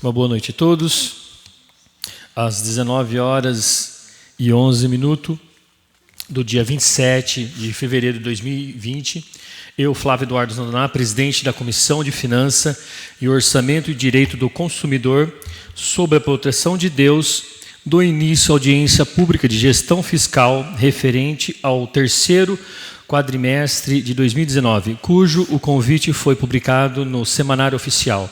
Uma boa noite a todos. Às 19h11 do dia 27 de fevereiro de 2020, eu, Flávio Eduardo Zandoná, presidente da Comissão de Finança e Orçamento e Direito do Consumidor, sob a proteção de Deus, dou início à audiência pública de gestão fiscal referente ao terceiro quadrimestre de 2019, cujo o convite foi publicado no Semanário Oficial,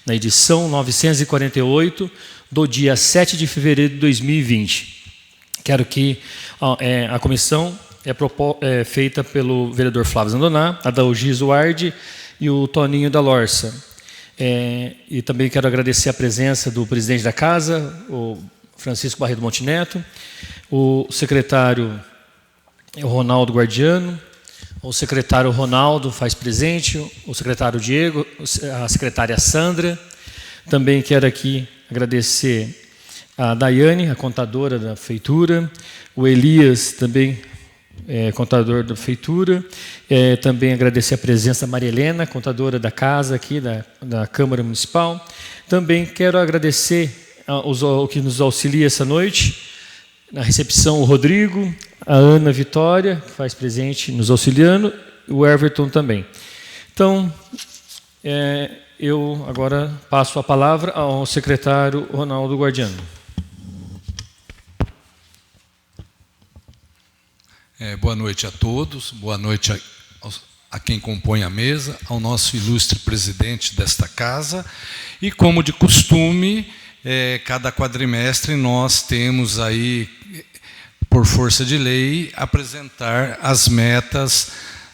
na edição 948, do dia 7 de fevereiro de 2020. Quero que a comissão é feita pelo vereador Flávio Zandoná, Adalgis Ward e o Toninho da Lorça. E também quero agradecer a presença do presidente da casa, o Francisco Barreto Monteneto, o secretário Ronaldo Guardiano, o secretário Ronaldo faz presente, o secretário Diego, a secretária Sandra. Também quero aqui agradecer a Daiane, a contadora da feitura, o Elias, também contador da feitura. Também agradecer a presença da Maria Helena, contadora da casa aqui, da Câmara Municipal. Também quero agradecer o que nos auxilia essa noite, na recepção o Rodrigo, a Ana Vitória, que faz presente nos auxiliando, o Everton também. Então, eu agora passo a palavra ao secretário Ronaldo Guardiano. Boa noite a todos, boa noite a quem compõe a mesa, ao nosso ilustre presidente desta casa. E, como de costume, cada quadrimestre nós temos aí, por força de lei, apresentar as metas,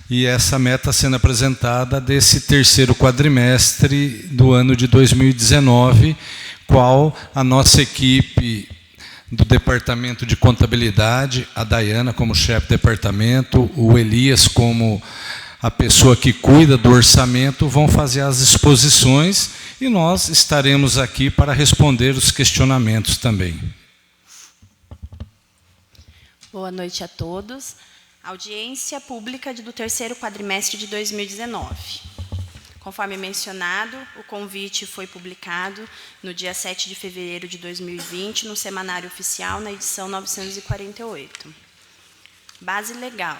e essa meta sendo apresentada desse terceiro quadrimestre do ano de 2019, qual a nossa equipe do Departamento de Contabilidade, a Daiana como chefe de departamento, o Elias como a pessoa que cuida do orçamento, vão fazer as exposições e nós estaremos aqui para responder os questionamentos também. Boa noite a todos. Audiência pública do terceiro quadrimestre de 2019. Conforme mencionado, o convite foi publicado no dia 7 de fevereiro de 2020, no Semanário Oficial, na edição 948. Base legal.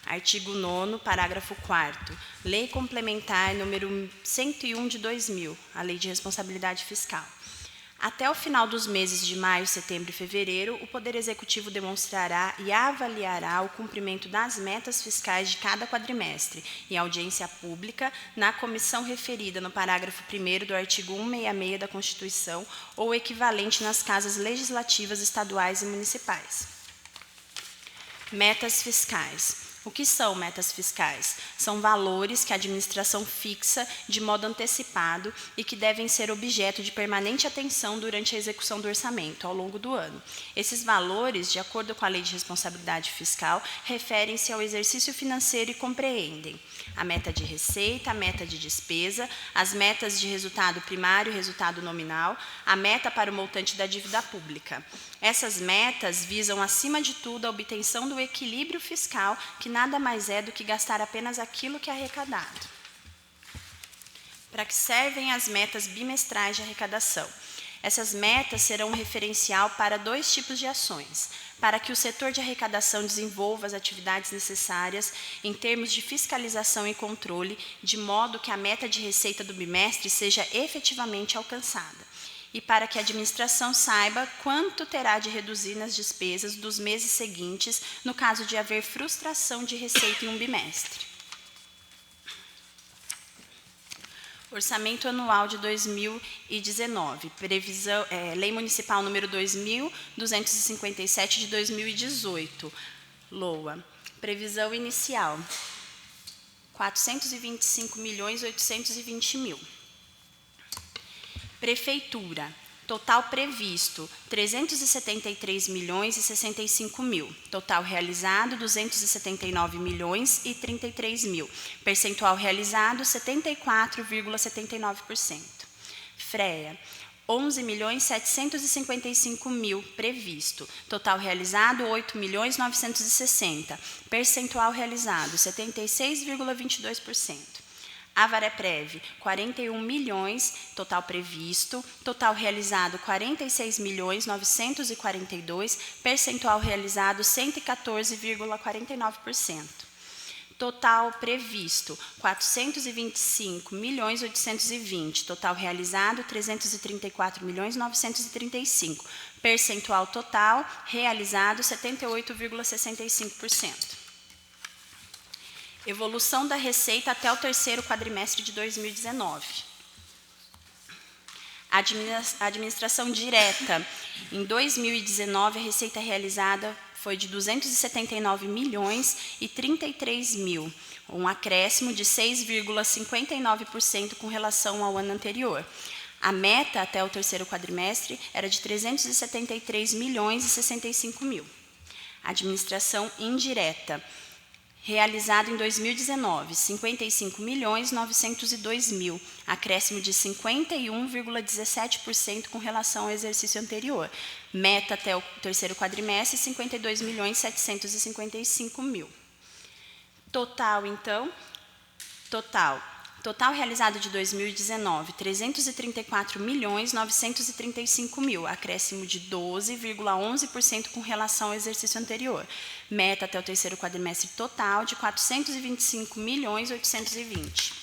Artigo 9º, parágrafo 4º. Lei Complementar número 101 de 2000, a Lei de Responsabilidade Fiscal. Até o final dos meses de maio, setembro e fevereiro, o Poder Executivo demonstrará e avaliará o cumprimento das metas fiscais de cada quadrimestre em audiência pública na comissão referida no parágrafo 1º do artigo 166 da Constituição ou equivalente nas casas legislativas estaduais e municipais. Metas fiscais. O que são metas fiscais? São valores que a administração fixa de modo antecipado e que devem ser objeto de permanente atenção durante a execução do orçamento, ao longo do ano. Esses valores, de acordo com a Lei de Responsabilidade Fiscal, referem-se ao exercício financeiro e compreendem a meta de receita, a meta de despesa, as metas de resultado primário e resultado nominal, a meta para o montante da dívida pública. Essas metas visam, acima de tudo, a obtenção do equilíbrio fiscal, que nada mais é do que gastar apenas aquilo que é arrecadado. Para que servem as metas bimestrais de arrecadação? Essas metas serão um referencial para dois tipos de ações: para que o setor de arrecadação desenvolva as atividades necessárias em termos de fiscalização e controle, de modo que a meta de receita do bimestre seja efetivamente alcançada, e para que a administração saiba quanto terá de reduzir nas despesas dos meses seguintes, no caso de haver frustração de receita em um bimestre. Orçamento anual de 2019, Lei Municipal número 2.257 de 2018, LOA. Previsão inicial, R$ 425.820.000. Prefeitura, total previsto, R$ 373.065.000. Total realizado, R$ 279.033.000. Percentual realizado, 74,79%. FREA, R$ 11.755.000 previsto. Total realizado, R$ 8.960.000. Percentual realizado, 76,22%. A Vareprev, 41 milhões, total previsto, total realizado 46.942.000, percentual realizado 114,49%. Total previsto 425.820.000, total realizado 334.935.000, percentual total realizado 78,65%. Evolução da receita até o terceiro quadrimestre de 2019. Administração direta. Em 2019, a receita realizada foi de 279.033.000, um acréscimo de 6,59% com relação ao ano anterior. A meta até o terceiro quadrimestre era de 373.065.000. Administração indireta. Realizado em 2019, 55.902.000, acréscimo de 51,17% com relação ao exercício anterior. Meta até o terceiro quadrimestre, 52.755.000. Total, então, total realizado de 2019, 334.935.000, acréscimo de 12,11% com relação ao exercício anterior. Meta até o terceiro quadrimestre total de 425.820.000.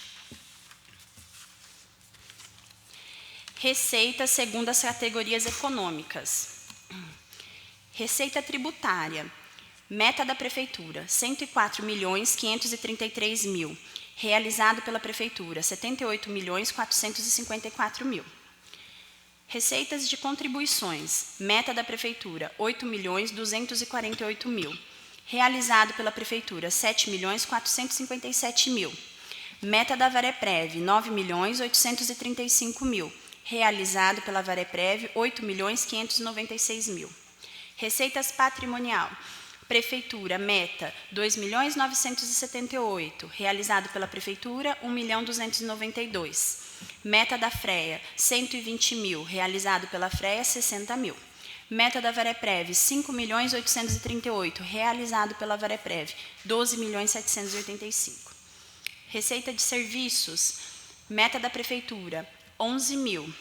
Receita segundo as categorias econômicas. Receita tributária. Meta da Prefeitura, 104.533.000. Realizado pela Prefeitura, 78.454.000. Receitas de contribuições. Meta da Prefeitura, 8.248.000. Realizado pela Prefeitura, 7.457.000. Meta da Vareprev, 9.835.000. Realizado pela Vareprev, 8.596.000. Receitas patrimonial. Prefeitura, meta, 2.978.000, realizado pela Prefeitura, 1.292.000. Meta da FREA, 120.000, realizado pela FREA, 60.000. Meta da Vareprev, 5.838.000, realizado pela Vareprev, 12.785.000. Receita de serviços, meta da Prefeitura, 11.000,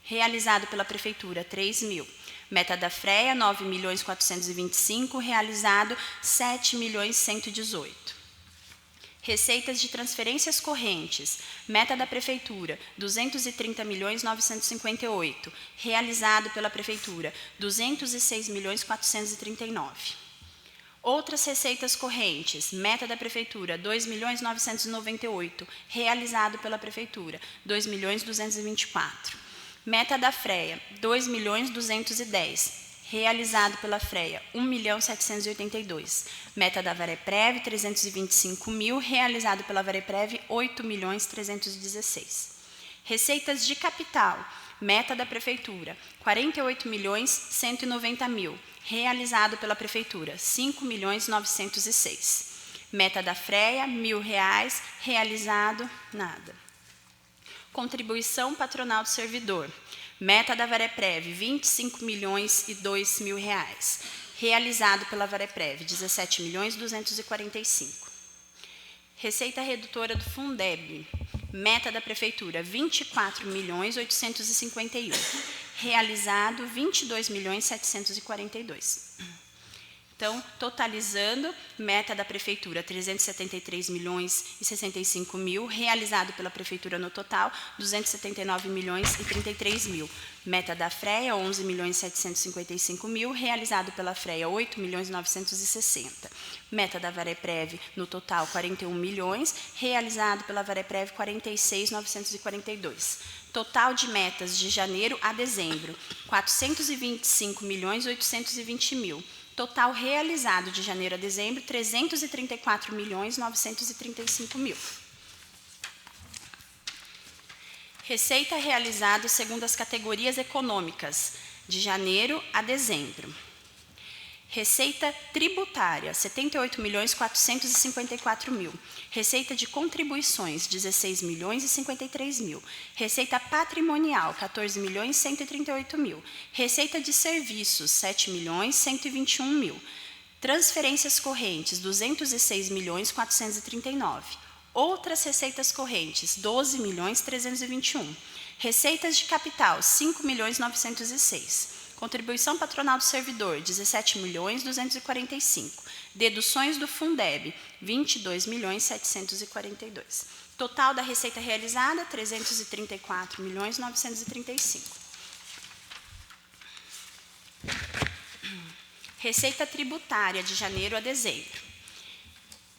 realizado pela Prefeitura, 3.000. Meta da FREA, 9.425.000, realizado 7.118.000. Receitas de transferências correntes. Meta da Prefeitura, 230.958.000, realizado pela Prefeitura, 206.439.000. Outras receitas correntes. Meta da Prefeitura, 2.998.000, realizado pela Prefeitura, 2.224.000. Meta da FREA, 2.210.000, realizado pela FREA, 1.782.000. Meta da Vareprev, 325.000, realizado pela Vareprev, 8.316.000. Receitas de capital. Meta da Prefeitura, 48.190.000, realizado pela Prefeitura, 5.906.000. Meta da FREA, R$ 1.000, realizado, nada. Contribuição patronal do servidor. Meta da Vareprev, R$ 25.002.000. Realizado pela Vareprev, R$ 17.245.000. Receita redutora do Fundeb. Meta da Prefeitura, R$ 24.851.000. Realizado, R$ 22.742.000. Então, totalizando, meta da Prefeitura, 373.065.000, realizado pela Prefeitura no total, 279.033.000. Meta da FREA, 11.755.000, realizado pela FREA, 8.960.000. Meta da Vareprev, no total, 41 milhões, realizado pela Vareprev, 46.942. Total de metas de janeiro a dezembro, 425.820.000. Total realizado de janeiro a dezembro, 334.935.000. Receita realizada segundo as categorias econômicas, de janeiro a dezembro. Receita tributária, 78.454.000. Receita de contribuições, 16.053.000. Receita patrimonial, 14.138.000. Receita de serviços, 7.121.000. Transferências correntes, 206.439.000. Outras receitas correntes, 12.321. Receitas de capital, 5.906. Contribuição patronal do servidor, 17.245. Deduções do Fundeb, 22.742. Total da receita realizada, 334.935. Receita tributária de janeiro a dezembro.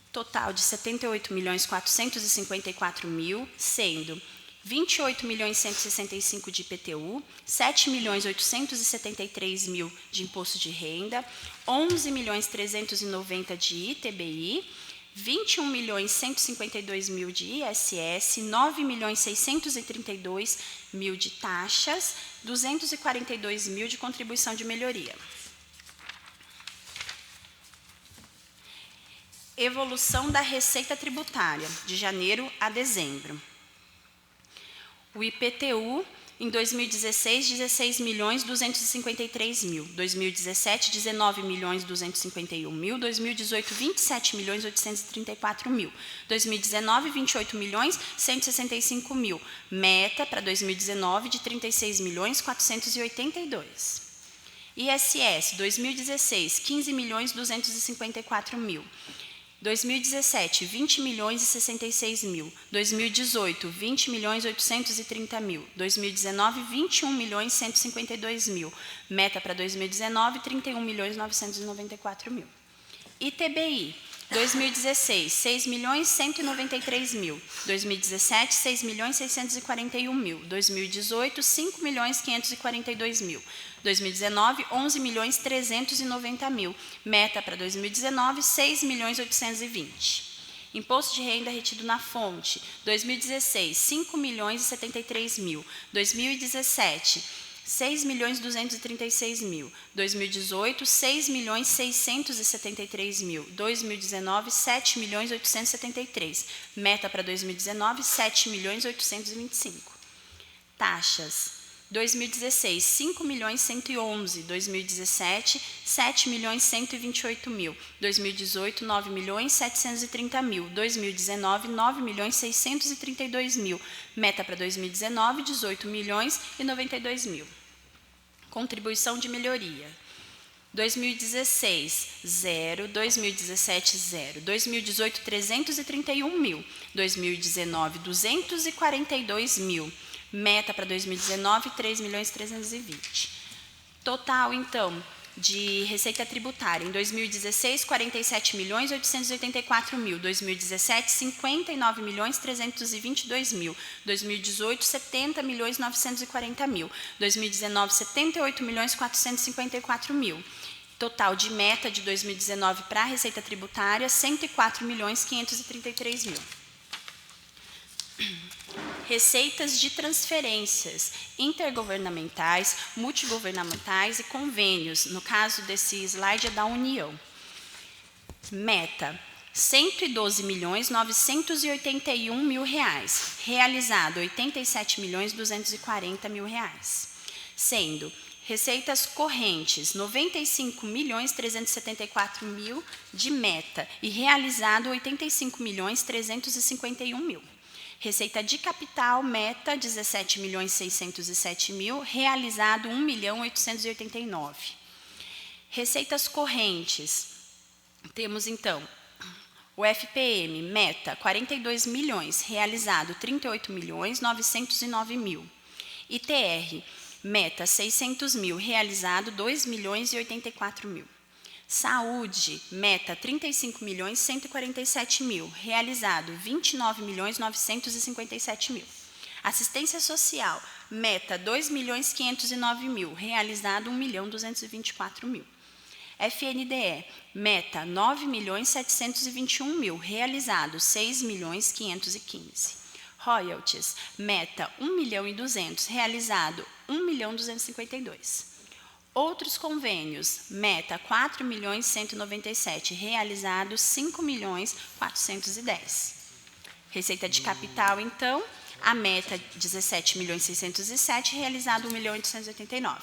Total de 78.454.000, sendo 28.165 de IPTU, 7.873.000 de imposto de renda, 11.390 de ITBI, 21.152.000 de ISS, 9.632.000 de taxas, 242.000 de contribuição de melhoria. Evolução da receita tributária, de janeiro a dezembro. O IPTU, em 2016, 16.253.000. 2017, 19.251.000. 2018, 27.834.000. 2019, 28.165.000. Meta para 2019 de 36.482.000. ISS, 2016, 15.254.000. 2017, 20.066.000. 2018, 20.830.000. 2019, 21.152.000. Meta para 2019, 31.994.000. ITBI, 2016, 6.193.000. 2017, 6.641.000. 2018, 5.542.000. 2019, 11.390.000. Meta para 2019, 6.820.000. Imposto de renda retido na fonte, 2016, 5.073.000. 2017, 6.236.000. 2018, 6.673.000. 2019, 7.873.000. Meta para 2019, 7.825.000. Taxas. 2016, 5.111.000. 2017, 7.128.000. 2018, 9.730.000. 2019, 9.632.000. Meta para 2019, 18.092.000. Contribuição de melhoria. 2016, 0. 2017, 0. 2018, 331.000. 2019, 242.000. Meta para 2019, 3.320.000. Total, então, de receita tributária. Em 2016, 47.884.000. 2017, 59.322.000. 2018, 70.940.000. 2019, 78.454.000. Total de meta de 2019 para a receita tributária, 104.533.000. Receitas de transferências intergovernamentais, multigovernamentais e convênios. No caso desse slide é da União. Meta, R$ 112.981.000. Realizado, R$ 87.240.000. Sendo receitas correntes, R$ 95.374.000 de meta e realizado R$ 85.351.000. Receita de capital, meta, R$ 17.607.000, realizado R$ 1.889.000. Receitas correntes, temos então o FPM, meta, R$ 42 milhões, realizado R$ 38.909.000. ITR, meta, R$ 600.000, realizado R$ 2.084.000. Saúde, meta, R$ 35.147.000, realizado R$ 29.957.000. Assistência social, meta, R$ 2.509.000, realizado R$ 1.224.000. FNDE, meta, R$ 9.721.000, realizado R$ 6.515.000. Royalties, meta, R$ 1.200.000, realizado R$ 1.252.000. Outros convênios, meta, R$ 4.197.000, realizado R$ 5.410.000. Receita de capital, então, a meta, R$ 17.607.000, realizado R$ 1.889.000.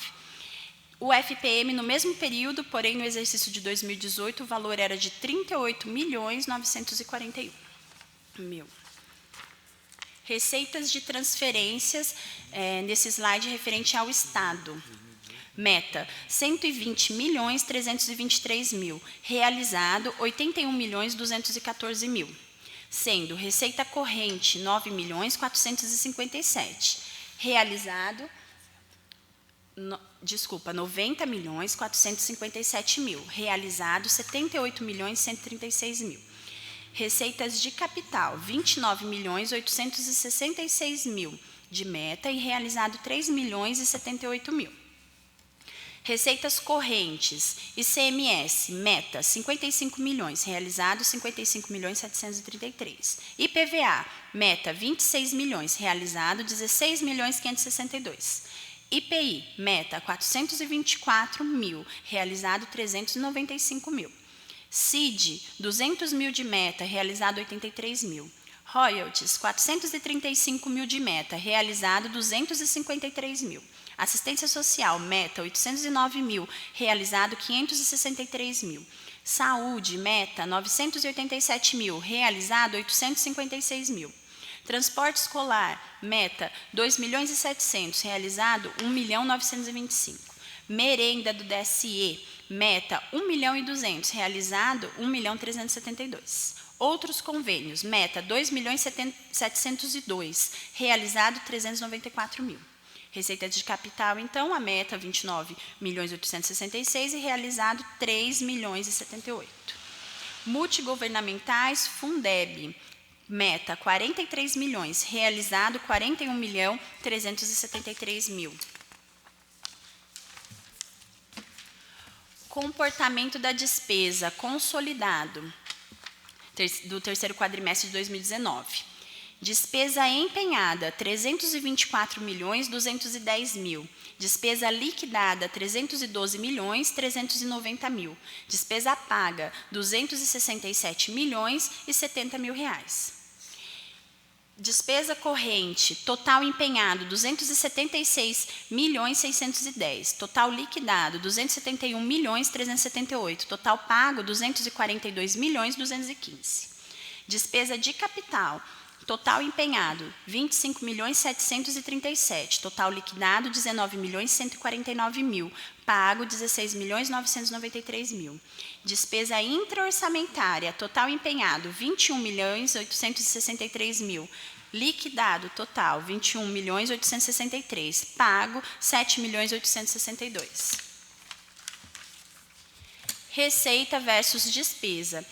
O FPM, no mesmo período, porém, no exercício de 2018, o valor era de R$ 38.941.000. Receitas de transferências, nesse slide referente ao Estado. Meta, 120.323.000, realizado 81.214.000, sendo receita corrente 9.457.000, realizado 90.457.000, realizado 78.136.000. Receitas de capital, 29.866.000 de meta e realizado 3.078.000. Receitas correntes, ICMS, meta, 55 milhões, realizado 55.733. IPVA, meta, 26 milhões, realizado 16.562. IPI, meta, 424.000, realizado 395.000. CID, 200.000 de meta, realizado 83.000. Royalties, 435.000 de meta, realizado 253.000. Assistência social, meta, 809.000, realizado 563.000. Saúde, meta, 987.000, realizado 856.000. Transporte escolar, meta, 2.700.000, realizado 1.925.000. Merenda do DSE, meta, 1.200.000, realizado 1.372.000. Outros convênios, meta, 2.702.000, realizado 394.000. Receita de capital, então, a meta 29.866.000 e realizado 3.078.000. Multigovernamentais, Fundeb, meta 43 milhões, realizado 41.373.000. Comportamento da despesa consolidado do terceiro quadrimestre de 2019. Despesa empenhada, 324.210.000. Despesa liquidada, 312.390.000. Despesa paga, 267.070.000 reais. Despesa corrente, total empenhado, 276.610.000. Total liquidado, 271.378.000. Total pago, 242.215.000. Despesa de capital, total empenhado, 25.737.000, total liquidado, 19.149.000, pago, 16.993.000. Despesa intraorçamentária, total empenhado, 21.863.000, liquidado, total, 21.863.000, pago, 7.862.000. Receita versus despesa.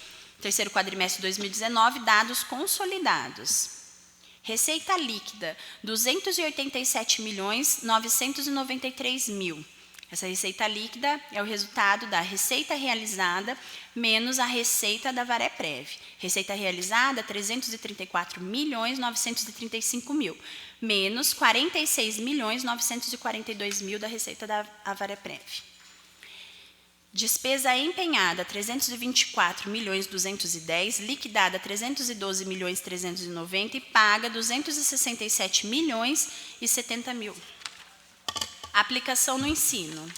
Terceiro quadrimestre de 2019, dados consolidados. Receita líquida, 287.993.000. Essa receita líquida é o resultado da receita realizada menos a receita da Vareprev. Receita realizada, 334.935.000, menos 46.942.000 da receita da Vareprev. Despesa empenhada, 324.210.000, liquidada, 312.390.000 e paga, 267.070.000. Aplicação no ensino.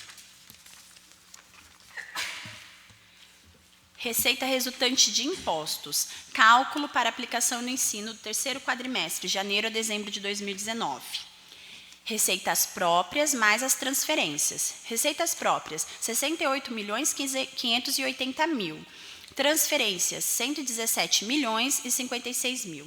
Receita resultante de impostos. Cálculo para aplicação no ensino do terceiro quadrimestre, janeiro a dezembro de 2019. Receitas próprias mais as transferências. Receitas próprias, 68.580.000. Transferências, 117.056.000.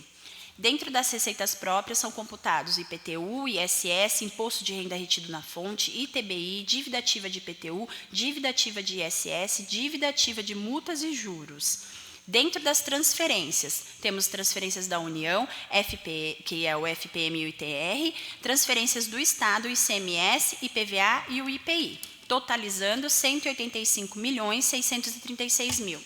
Dentro das receitas próprias são computados IPTU, ISS, Imposto de Renda Retido na Fonte, ITBI, dívida ativa de IPTU, dívida ativa de ISS, dívida ativa de multas e juros. Dentro das transferências, temos transferências da União, que é o FPM e o ITR, transferências do Estado, o ICMS, IPVA e o IPI, totalizando 185.636.000.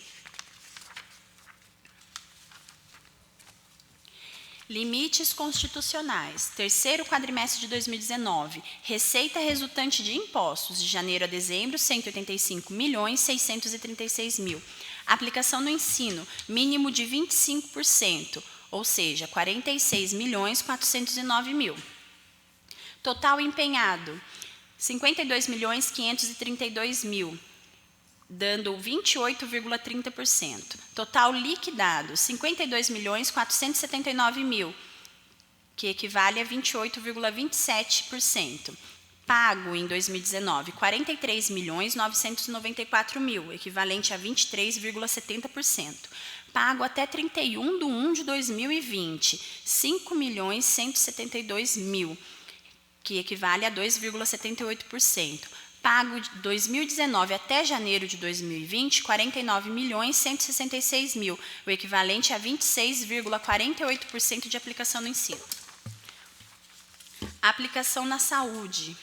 Limites constitucionais. Terceiro quadrimestre de 2019. Receita resultante de impostos de janeiro a dezembro, 185.636.000. Aplicação no ensino, mínimo de 25%, ou seja, 46.409.000. Total empenhado, 52.532.000, dando 28,30%. Total liquidado, 52.479.000, que equivale a 28,27%. Pago em 2019, 43.994.000, equivalente a 23,70%. Pago até 31/1 de 2020, 5.172.000, que equivale a 2,78%. Pago de 2019 até janeiro de 2020, 49.166.000, o equivalente a 26,48% de aplicação no ensino. Aplicação na saúde.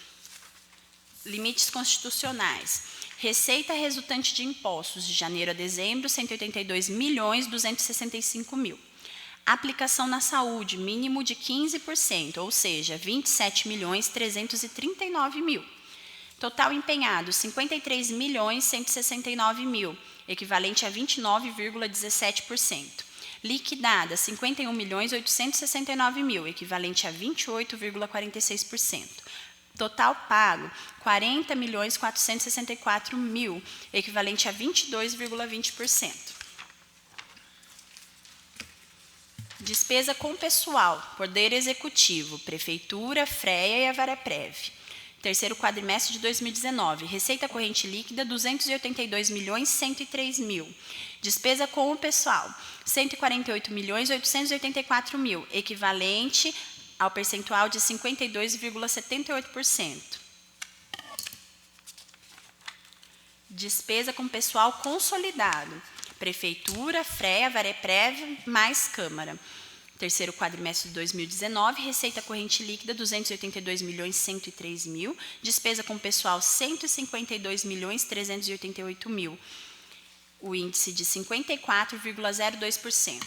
Limites constitucionais. Receita resultante de impostos de janeiro a dezembro, 182.265.000. Aplicação na saúde, mínimo de 15%, ou seja, 27.339.000. Total empenhado, 53.169.000, equivalente a 29,17%. Liquidada, 51.869.000, equivalente a 28,46%. Total pago, 40.464.000, equivalente a 22,20%. Despesa com pessoal, Poder Executivo, Prefeitura, FREA e a Vareprev. Terceiro quadrimestre de 2019, receita corrente líquida, 282.103.000. Despesa com o pessoal, 148.884.000, equivalente ao percentual de 52,78%. Despesa com pessoal consolidado, Prefeitura, FREA, Vareprev, mais Câmara. Terceiro quadrimestre de 2019, receita corrente líquida, 282.103.000, despesa com pessoal, 152.388.000, o índice de 54,02%.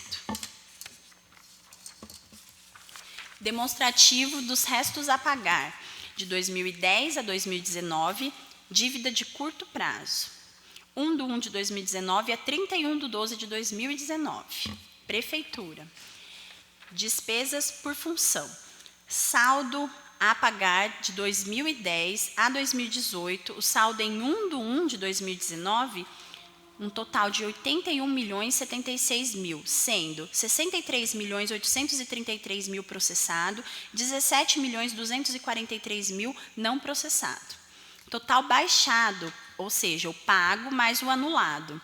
Demonstrativo dos restos a pagar, de 2010 a 2019, dívida de curto prazo. 1/1 de 2019 a 31/12 de 2019. Prefeitura. Despesas por função. Saldo a pagar de 2010 a 2018, o saldo em 1/1 de 2019, um total de 81.076.000, sendo 63.833.000 processado, 17.243.000 não processado. Total baixado, ou seja, o pago mais o anulado,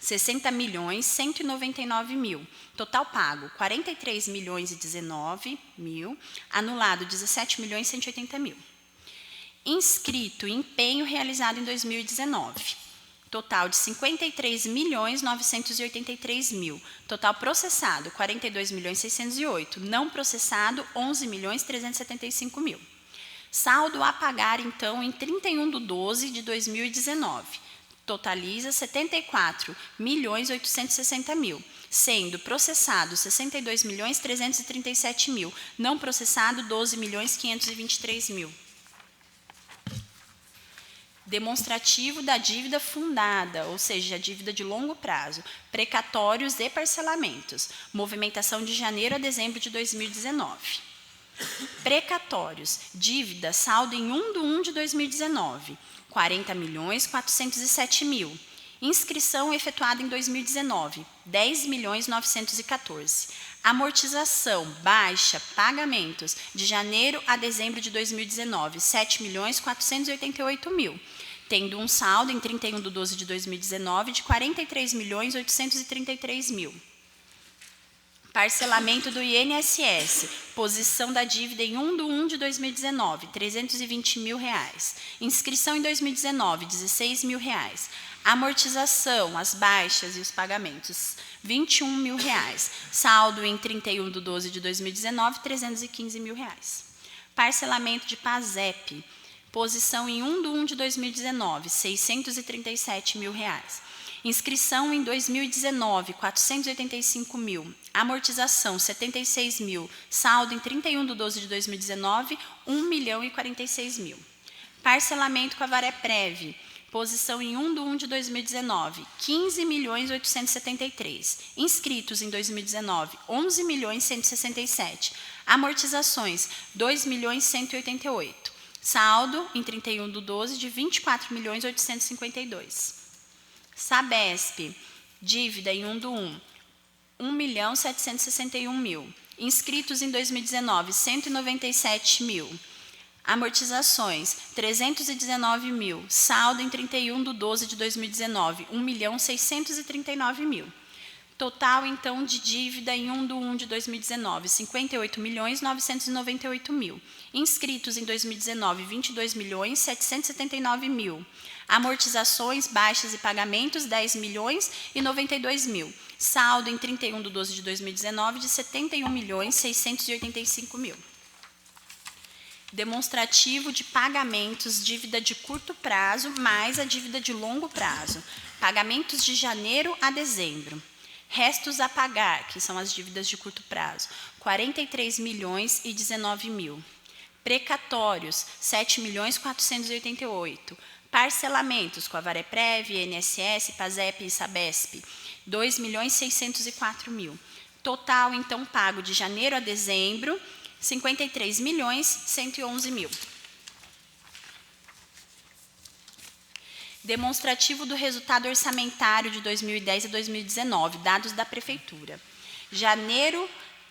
60.199.000. Total pago, 43.019.000, anulado 17.180.000. Inscrito e empenho realizado em 2019. Total de 53.983.000. Total processado, 42.608.000. Não processado, 11.375.000. Saldo a pagar, então, em 31/12 de 2019. Totaliza 74.860.000, sendo processado 62.337.000, não processado 12.523.000. Demonstrativo da dívida fundada, ou seja, a dívida de longo prazo, precatórios e parcelamentos, movimentação de janeiro a dezembro de 2019. Precatórios, dívida, saldo em 1/1 de 2019, 40.407.000. Inscrição efetuada em 2019, 10.914.000. Amortização, baixa, pagamentos, de janeiro a dezembro de 2019, 7.488.000, tendo um saldo em 31/12 de 2019 de 43.833.000. Parcelamento do INSS, posição da dívida em 1/1 de 2019, R$ 320.000. Inscrição em 2019, R$ 16.000. Amortização, as baixas e os pagamentos, R$ 21.000. Saldo em 31/12 de 2019, R$ 315.000. Parcelamento de PASEP, posição em 1/1 de 2019, R$ 637.000. Inscrição em 2019, 485.000. Amortização, 76.000. Saldo em 31/12 de 2019, 1.046.000. Parcelamento com a Vareprev. Posição em 1/1 de 2019, 15.873.000. Inscritos em 2019, 11.167.000. Amortizações, 2.188.000. Saldo em 31/12 de 24.852.000. Sabesp, dívida em 1/1, 1.761.000. Inscritos em 2019, 197 mil. Amortizações, 319 mil. Saldo em 31/12/2019, 1.639.000. Total, então, de dívida em 1/1/2019, 58.998.000. Inscritos em 2019, 22.779.000. Amortizações, baixas e pagamentos, 10.092.000. Saldo em 31/12/2019 de 71.685.000. Demonstrativo de pagamentos, dívida de curto prazo mais a dívida de longo prazo. Pagamentos de janeiro a dezembro. Restos a pagar, que são as dívidas de curto prazo, 43.019.000. Precatórios, 7.488.000. Parcelamentos com a Vareprev, INSS, PASEP e Sabesp, 2.604.000. Total, então, pago de janeiro a dezembro, 53.111.000. Demonstrativo do resultado orçamentário de 2010 a 2019, dados da Prefeitura. Janeiro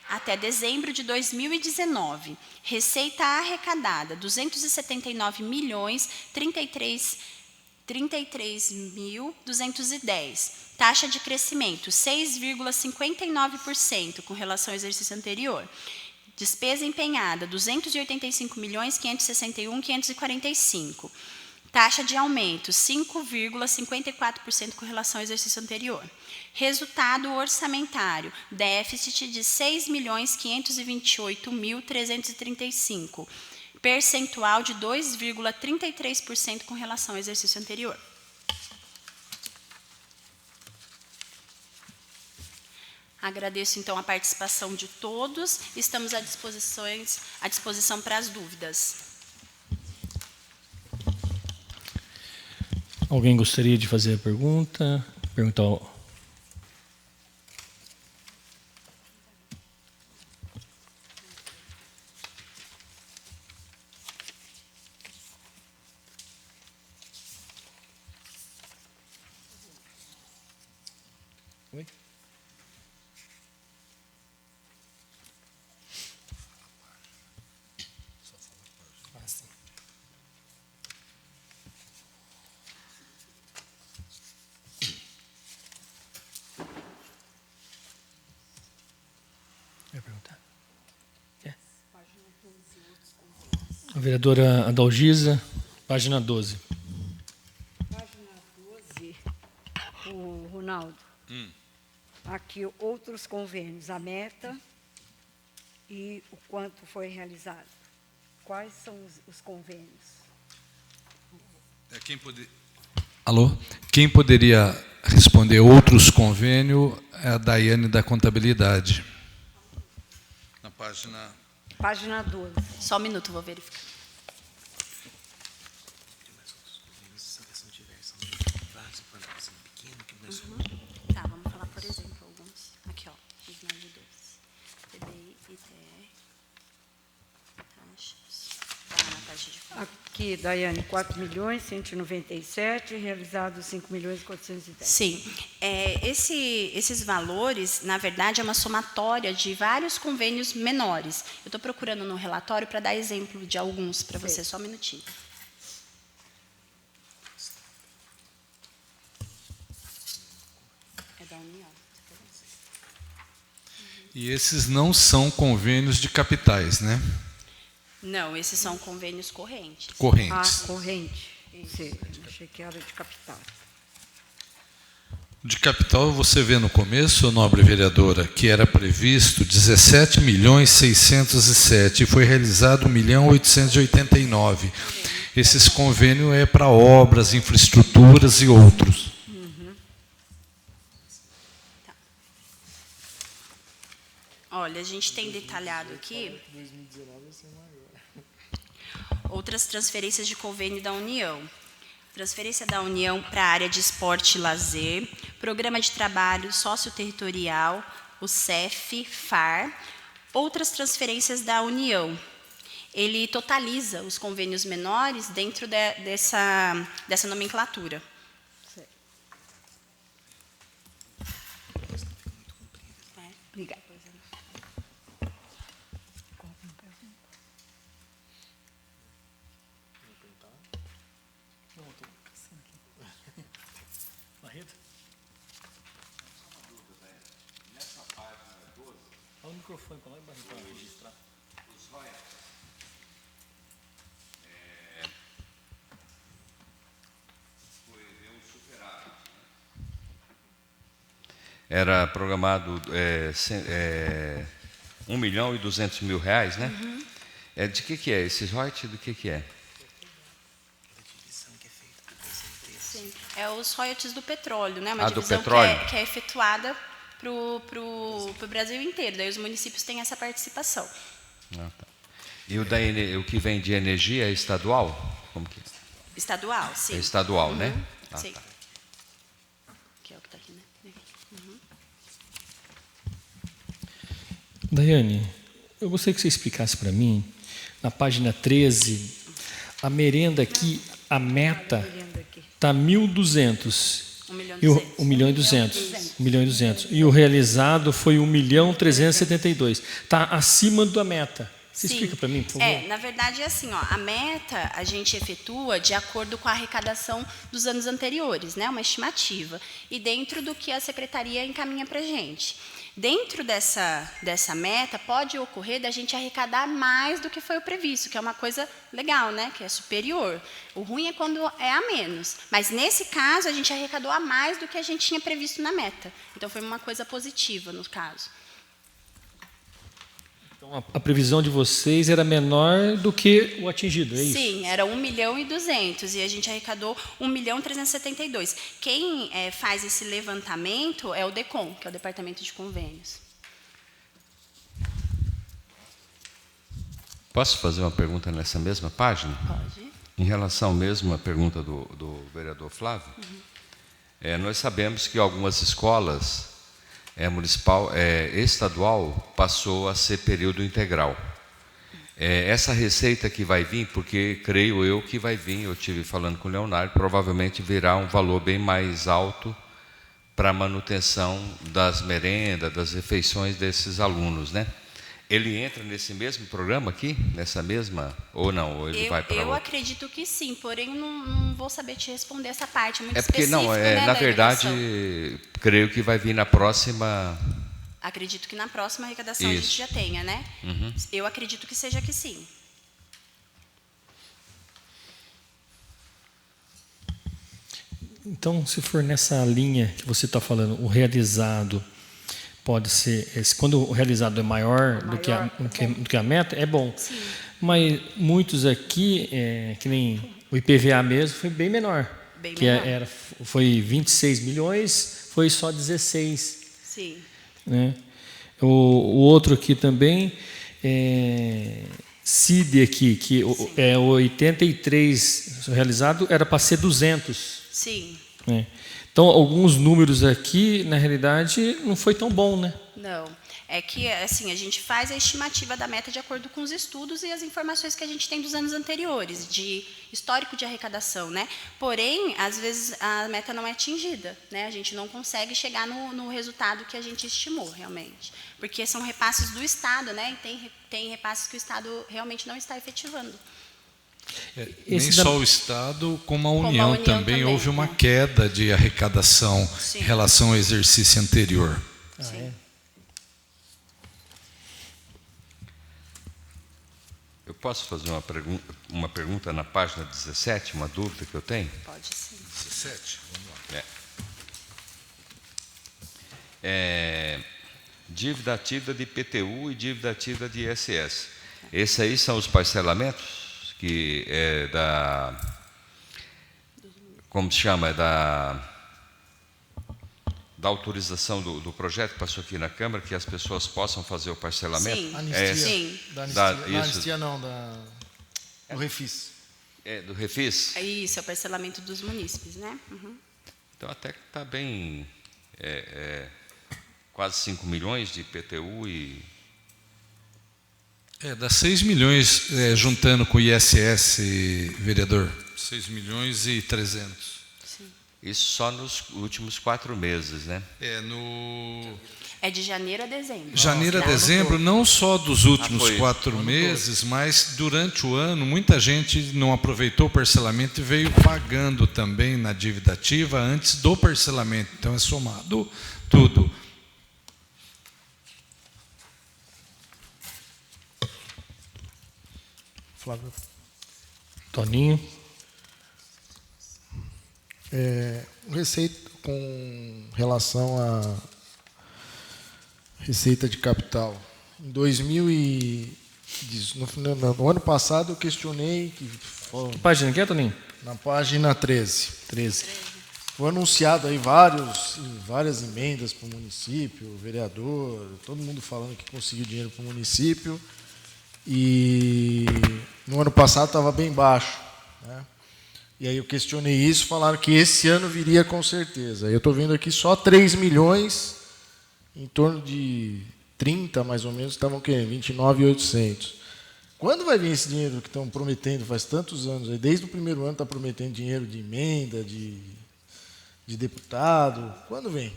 até dezembro de 2019, receita arrecadada, 279.033.210. Taxa de crescimento, 6,59% com relação ao exercício anterior. Despesa empenhada, 285.561.545. Taxa de aumento, 5,54% com relação ao exercício anterior. Resultado orçamentário, déficit de 6.528.335. Percentual de 2,33% com relação ao exercício anterior. Agradeço, então, a participação de todos. Estamos à disposição para as dúvidas. Alguém gostaria de fazer a pergunta? Perguntar ao... Oi? Quer perguntar? Quer? A vereadora Adalgisa, página 12. Página 12, o Ronaldo. Aqui, outros convênios, a meta e o quanto foi realizado. Quais são os convênios? Alô? Quem poderia responder outros convênios é a Daiane da Contabilidade. Na página... Página 12. Só um minuto, vou verificar. Tá, vamos falar, por exemplo, alguns. Aqui, ó, os mais de 12. PBI, ITR, taxas. Tá na taxa de fundo. Aqui, Daiane, 4.197.000, realizado 5.410.000. Sim, esses valores, na verdade, é uma somatória de vários convênios menores. Eu estou procurando no relatório para dar exemplo de alguns para você, só um minutinho. É da União. E esses não são convênios de capitais, né? Não, esses são convênios correntes. Correntes. Ah, corrente. Sim, achei que era de capital. De capital, você vê no começo, nobre vereadora, que era previsto 17.607.000 e foi realizado 1.889.000. Esses convênios é para obras, infraestruturas e outros. Tá. Olha, a gente tem detalhado aqui outras transferências de convênio da União. Transferência da União para a área de esporte e lazer, Programa de Trabalho Socioterritorial, o CEF, FAR, outras transferências da União. Ele totaliza os convênios menores dentro dessa nomenclatura. Obrigada. microfone para lá e registrar. Era programado 1.200.000 reais, né? De que é? Esses royalties do que é? Sim. É os royalties do petróleo, né? Uma Ah, do divisão petróleo. que é efetuada para o Brasil inteiro. Daí os municípios têm essa participação. Ah, tá. E o que vem de energia é estadual? Como que é? Estadual, sim. É estadual, né? Ah, Sim. tá. Que é o que está aqui, né? Daiane, eu gostaria que você explicasse para mim, na página 13, a merenda aqui, a meta Merenda aqui. está 1.200. 1.200.000. 1.200.000. E o realizado foi 1.372.000. Está acima da meta. Você Sim. explica para mim, por favor? Na verdade é assim, ó, a meta a gente efetua de acordo com a arrecadação dos anos anteriores, né, uma estimativa, e dentro do que a secretaria encaminha para a gente. Dentro dessa meta, pode ocorrer da gente arrecadar mais do que foi o previsto, que é uma coisa legal, né, que é superior. O ruim é quando é a menos. Mas, nesse caso, a gente arrecadou a mais do que a gente tinha previsto na meta. Então, foi uma coisa positiva, no caso. Então, a previsão de vocês era menor do que o atingido, é isso? Sim, era 1.200.000 e a gente arrecadou 1.372.000. Quem faz esse levantamento é o DECOM, que é o Departamento de Convênios. Posso fazer uma pergunta nessa mesma página? Pode. Em relação mesmo à pergunta do vereador Flávio, nós sabemos que algumas escolas estadual passou a ser período integral. Essa receita que vai vir, porque creio eu que vai vir, eu estive falando com o Leonardo, provavelmente virá um valor bem mais alto para a manutenção das merendas, das refeições desses alunos, né? Ele entra nesse mesmo programa aqui, nessa mesma, ou não? Ou ele vai para Eu outro? acredito que sim, porém não vou saber te responder essa parte, é muito Porque específico, não, né, na da verdade, educação. creio que vai vir na próxima. Acredito que na próxima arrecadação a Isso. gente já tenha, né? Eu acredito que seja que sim. Então, se for nessa linha que você está falando, o realizado pode ser, quando o realizado é maior do que a meta, é bom. Sim. Mas muitos aqui, que nem o IPVA mesmo, foi bem menor. Bem que menor. foi 26 milhões, foi só 16. Sim. Né? O outro aqui também, CID aqui, que é 83 realizado, era para ser 200. Sim. Né? Então, alguns números aqui, na realidade, não foi tão bom, né? Não. É que, assim, a gente faz a estimativa da meta de acordo com os estudos e as informações que a gente tem dos anos anteriores, de histórico de arrecadação, né? Porém, às vezes, a meta não é atingida, né? A gente não consegue chegar no resultado que a gente estimou, realmente. Porque são repasses do Estado, né? E tem repasses que o Estado realmente não está efetivando. Nem só o Estado, como a União, também houve né? uma queda de arrecadação Sim. em relação ao exercício anterior. Sim. Eu posso fazer uma pergunta na página 17, uma dúvida que eu tenho? Pode sim. 17, vamos lá. Dívida ativa de IPTU e dívida ativa de ISS. Esses aí são os parcelamentos que como se chama? Da autorização do projeto que passou aqui na Câmara, que as pessoas possam fazer o parcelamento? Sim. Anistia. Sim. Da Da- anistia. Da isso. anistia não, do refis. Do Refis? É isso, é o parcelamento dos munícipes, né? Uhum. Então até que está bem, quase 5 milhões de IPTU e... Dá 6 milhões, juntando com o ISS, vereador. 6 milhões e 300. Isso só nos últimos 4 meses, né? É de janeiro a dezembro. Janeiro a Tá? dezembro, não só dos últimos foi. 4 meses, mas durante o ano, muita gente não aproveitou o parcelamento e veio pagando também na dívida ativa antes do parcelamento. Então, é somado tudo. Flávio. Toninho. Receita com relação à receita de capital. Em 2010, no ano passado eu questionei Que página que é, Toninho? na página 13. 13. Foi anunciado aí várias emendas para o município, o vereador, todo mundo falando que conseguiu dinheiro para o município. E no ano passado estava bem baixo, né? E aí eu questionei isso, falaram que esse ano viria com certeza. Eu estou vendo aqui só 3 milhões, em torno de 30 mais ou menos, estavam o quê? 29.800. Quando vai vir esse dinheiro que estão prometendo faz tantos anos? Desde o primeiro ano está prometendo dinheiro de emenda, de deputado. Quando vem?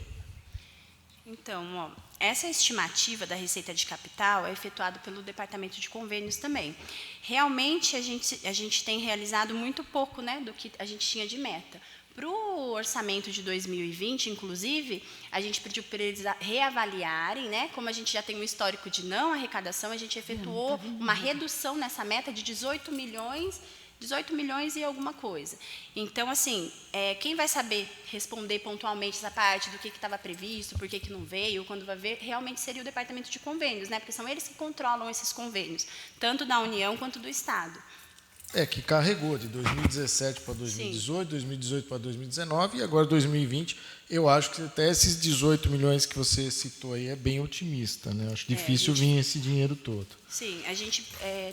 Então, ó, essa estimativa da receita de capital é efetuada pelo Departamento de Convênios também. Realmente, a gente tem realizado muito pouco, né, do que a gente tinha de meta. Para o orçamento de 2020, inclusive, a gente pediu para eles reavaliarem, né, como a gente já tem um histórico de não arrecadação, a gente efetuou uma redução nessa meta de 18 milhões e alguma coisa. Então, assim, quem vai saber responder pontualmente essa parte do que estava previsto, por que não veio, quando vai ver, realmente seria o Departamento de Convênios, né? Porque são eles que controlam esses convênios, tanto da União quanto do Estado. Que carregou de 2017 para 2018, 2018 para 2019 e agora 2020. Eu acho que até esses 18 milhões que você citou aí é bem otimista, né? Acho difícil vir esse dinheiro todo. Sim, a gente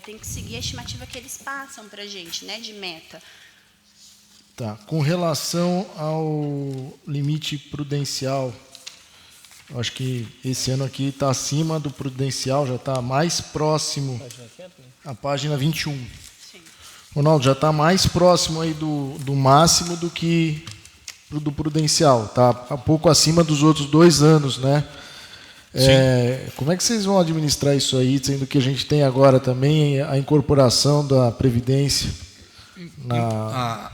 tem que seguir a estimativa que eles passam para a gente, né, de meta. Tá. Com relação ao limite prudencial, eu acho que esse ano aqui está acima do prudencial, já está mais próximo. A página 21. Sim. Ronaldo, já está mais próximo aí do máximo do que do prudencial. Está um pouco acima dos outros 2 anos, né? Como é que vocês vão administrar isso aí, sendo que a gente tem agora também a incorporação da Previdência?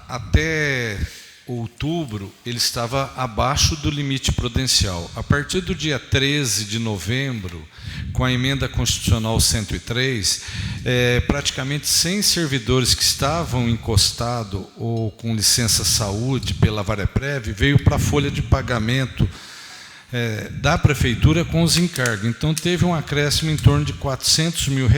Até outubro, ele estava abaixo do limite prudencial. A partir do dia 13 de novembro, com a emenda constitucional 103, praticamente 100 servidores que estavam encostados ou com licença saúde pela Vareprev veio para a folha de pagamento da prefeitura com os encargos. Então, teve um acréscimo em torno de R$400 mil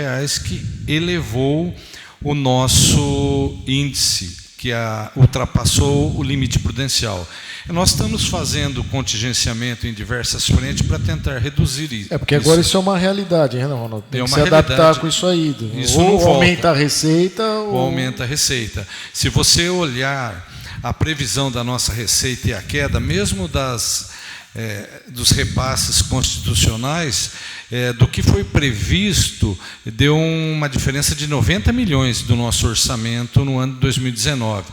que elevou o nosso índice, que ultrapassou o limite prudencial. Nós estamos fazendo contingenciamento em diversas frentes para tentar reduzir isso. Porque agora isso é uma realidade, hein, Ronaldo? Tem que se adaptar com isso aí. Isso ou não aumenta a receita, ou aumenta a receita. Se você olhar a previsão da nossa receita e a queda, mesmo dos repasses constitucionais, do que foi previsto, deu uma diferença de 90 milhões do nosso orçamento no ano de 2019.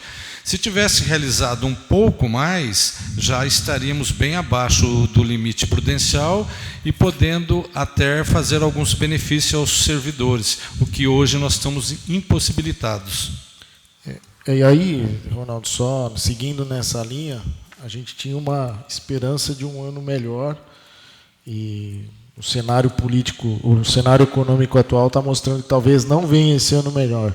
Se tivesse realizado um pouco mais, já estaríamos bem abaixo do limite prudencial e podendo até fazer alguns benefícios aos servidores, o que hoje nós estamos impossibilitados. E aí, Ronaldo, só seguindo nessa linha, a gente tinha uma esperança de um ano melhor e o cenário político, o cenário econômico atual está mostrando que talvez não venha esse ano melhor.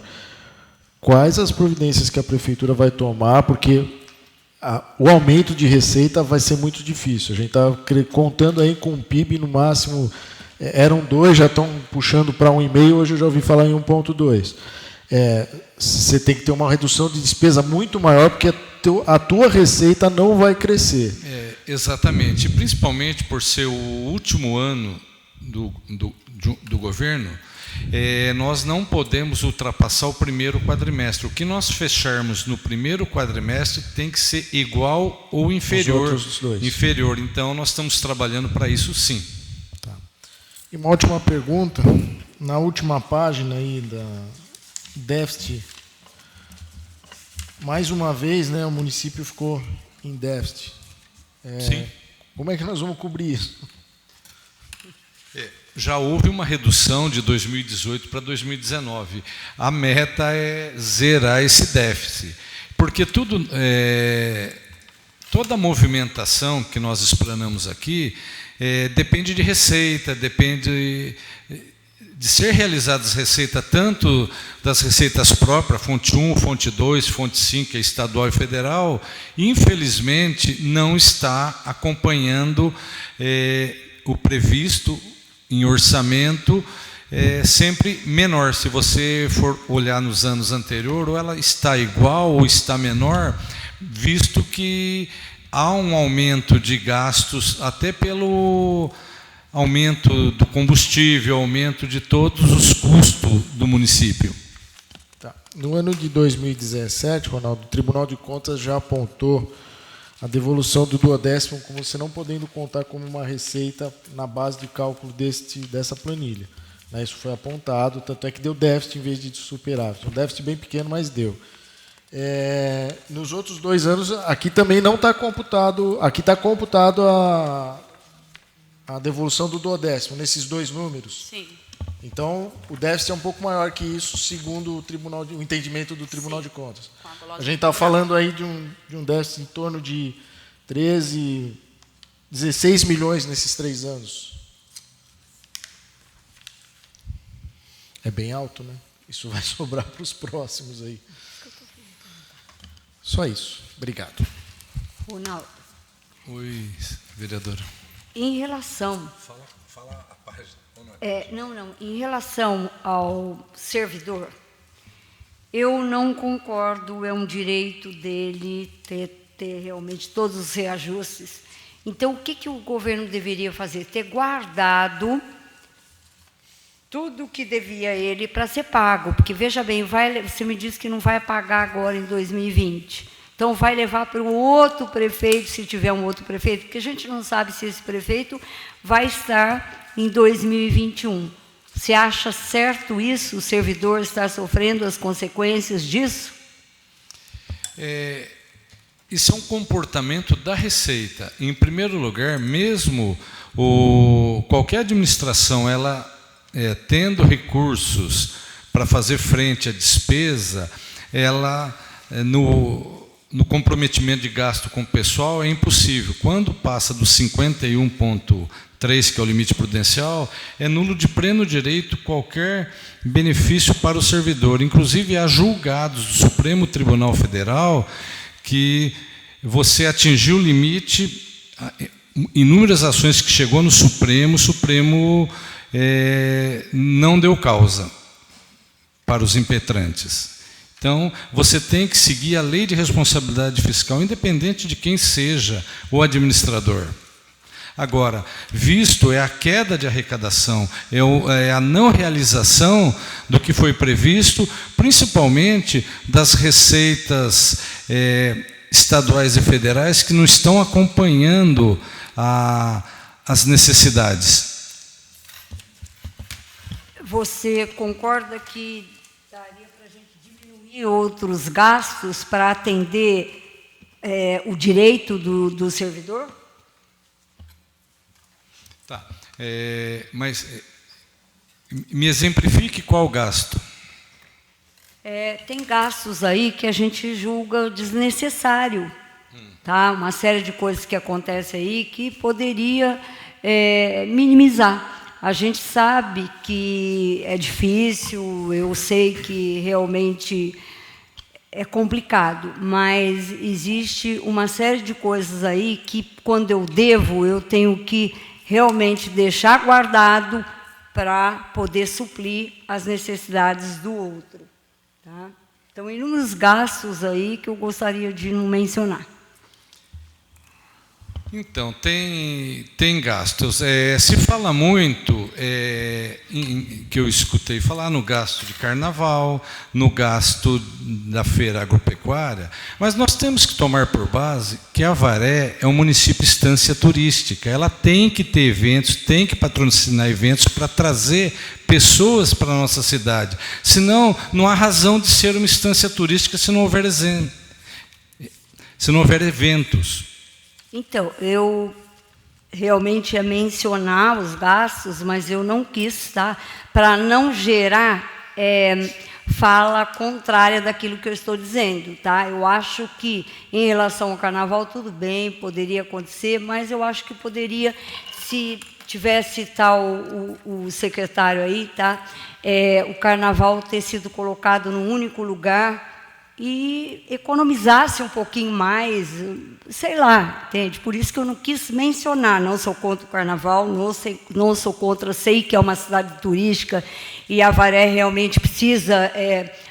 Quais as providências que a prefeitura vai tomar? Porque o aumento de receita vai ser muito difícil. A gente está contando aí com o PIB no máximo, eram 2, já estão puxando para 1,5, hoje eu já ouvi falar em 1,2. Você tem que ter uma redução de despesa muito maior, porque a tua receita não vai crescer. Exatamente, principalmente por ser o último ano do governo, nós não podemos ultrapassar o primeiro quadrimestre. O que nós fecharmos no primeiro quadrimestre tem que ser igual ou inferior. Inferior. Então, nós estamos trabalhando para isso, sim. Tá. E uma última pergunta. Na última página aí da déficit, mais uma vez, né, o município ficou em déficit. Sim. Como é que nós vamos cobrir isso? Já houve uma redução de 2018 para 2019. A meta é zerar esse déficit, porque toda a movimentação que nós explanamos aqui depende de receita, depende de ser realizadas receitas, tanto das receitas próprias, fonte 1, fonte 2, fonte 5, que é estadual e federal, infelizmente não está acompanhando o previsto em orçamento, sempre menor. Se você for olhar nos anos anteriores, ou ela está igual ou está menor, visto que há um aumento de gastos, até pelo aumento do combustível, aumento de todos os custos do município. Tá. No ano de 2017, Ronaldo, o Tribunal de Contas já apontou a devolução do duodécimo como você não podendo contar como uma receita na base de cálculo dessa planilha. Né, isso foi apontado, tanto é que deu déficit em vez de superávit. Um déficit bem pequeno, mas deu. Nos outros 2 anos, aqui também não está computado, aqui está computado a devolução do duodécimo, nesses 2 números. Sim. Então, o déficit é um pouco maior que isso, segundo o entendimento do Tribunal de Contas. A gente está falando aí de um déficit em torno de 16 milhões nesses 3 anos. É bem alto, né? Isso vai sobrar para os próximos aí. Só isso. Obrigado. Ronaldo, Oi, vereadora. em relação... Fala a página. Não. Em relação ao servidor, eu não concordo, é um direito dele ter realmente todos os reajustes. Então, o que o governo deveria fazer? Ter guardado tudo que devia ele para ser pago, porque, veja bem, você me disse que não vai pagar agora em 2020, então vai levar para o outro prefeito, se tiver um outro prefeito, porque a gente não sabe se esse prefeito vai estar em 2021. Você acha certo isso, o servidor estar sofrendo as consequências disso? Isso é um comportamento da Receita. Em primeiro lugar, mesmo qualquer administração, ela tendo recursos para fazer frente à despesa, ela, no comprometimento de gasto com o pessoal, é impossível. Quando passa dos 51,3, que é o limite prudencial, é nulo de pleno direito qualquer benefício para o servidor. Inclusive, há julgados do Supremo Tribunal Federal que você atingiu o limite, inúmeras ações que chegou no Supremo, o Supremo não deu causa para os impetrantes. Então, você tem que seguir a lei de responsabilidade fiscal, independente de quem seja o administrador. Agora, visto a queda de arrecadação, a não realização do que foi previsto, principalmente das receitas estaduais e federais que não estão acompanhando as necessidades. Você concorda que daria para a gente diminuir outros gastos para atender o direito do servidor? Tá. Mas me exemplifique qual gasto. Tem gastos aí que a gente julga desnecessário. Tá? Uma série de coisas que acontecem aí que poderia minimizar. A gente sabe que é difícil, eu sei que realmente é complicado, mas existe uma série de coisas aí que, quando eu devo, eu tenho que realmente deixar guardado para poder suprir as necessidades do outro. Tá? Então, inúmeros gastos aí que eu gostaria de não mencionar. Então, tem gastos. Se fala muito, que eu escutei falar, no gasto de carnaval, no gasto da feira agropecuária, mas nós temos que tomar por base que Avaré é um município instância turística. Ela tem que ter eventos, tem que patrocinar eventos para trazer pessoas para a nossa cidade. Senão, não há razão de ser uma instância turística se não houver eventos. Então, eu realmente ia mencionar os gastos, mas eu não quis, tá? Para não gerar fala contrária daquilo que eu estou dizendo. Tá? Eu acho que, em relação ao carnaval, tudo bem, poderia acontecer, mas eu acho que poderia, se tivesse tal o secretário aí, tá? O carnaval ter sido colocado num único lugar e economizasse um pouquinho mais, sei lá, entende? Por isso que eu não quis mencionar, não sou contra o carnaval, não sou contra, sei que é uma cidade turística e Avaré realmente precisa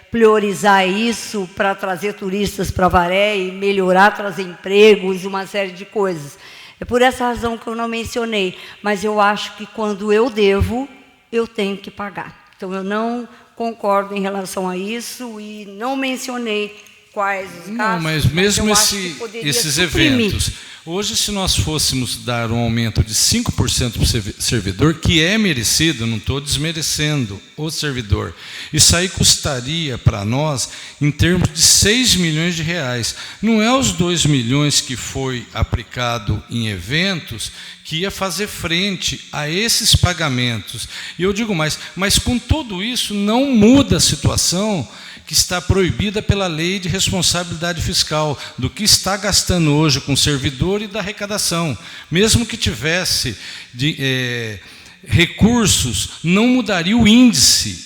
priorizar isso para trazer turistas para Avaré e melhorar, trazer empregos e uma série de coisas. É por essa razão que eu não mencionei, mas eu acho que quando eu devo, eu tenho que pagar. Então, eu não concordo em relação a isso e não mencionei quais os casos. Não, mas mesmo esses eventos. Hoje, se nós fôssemos dar um aumento de 5% para o servidor, que é merecido, não estou desmerecendo o servidor, isso aí custaria para nós em termos de 6 milhões de reais. Não é os 2 milhões que foi aplicado em eventos que ia fazer frente a esses pagamentos. E eu digo mais, mas com tudo isso não muda a situação que está proibida pela lei de responsabilidade fiscal, do que está gastando hoje com o servidor e da arrecadação. Mesmo que tivesse recursos, não mudaria o índice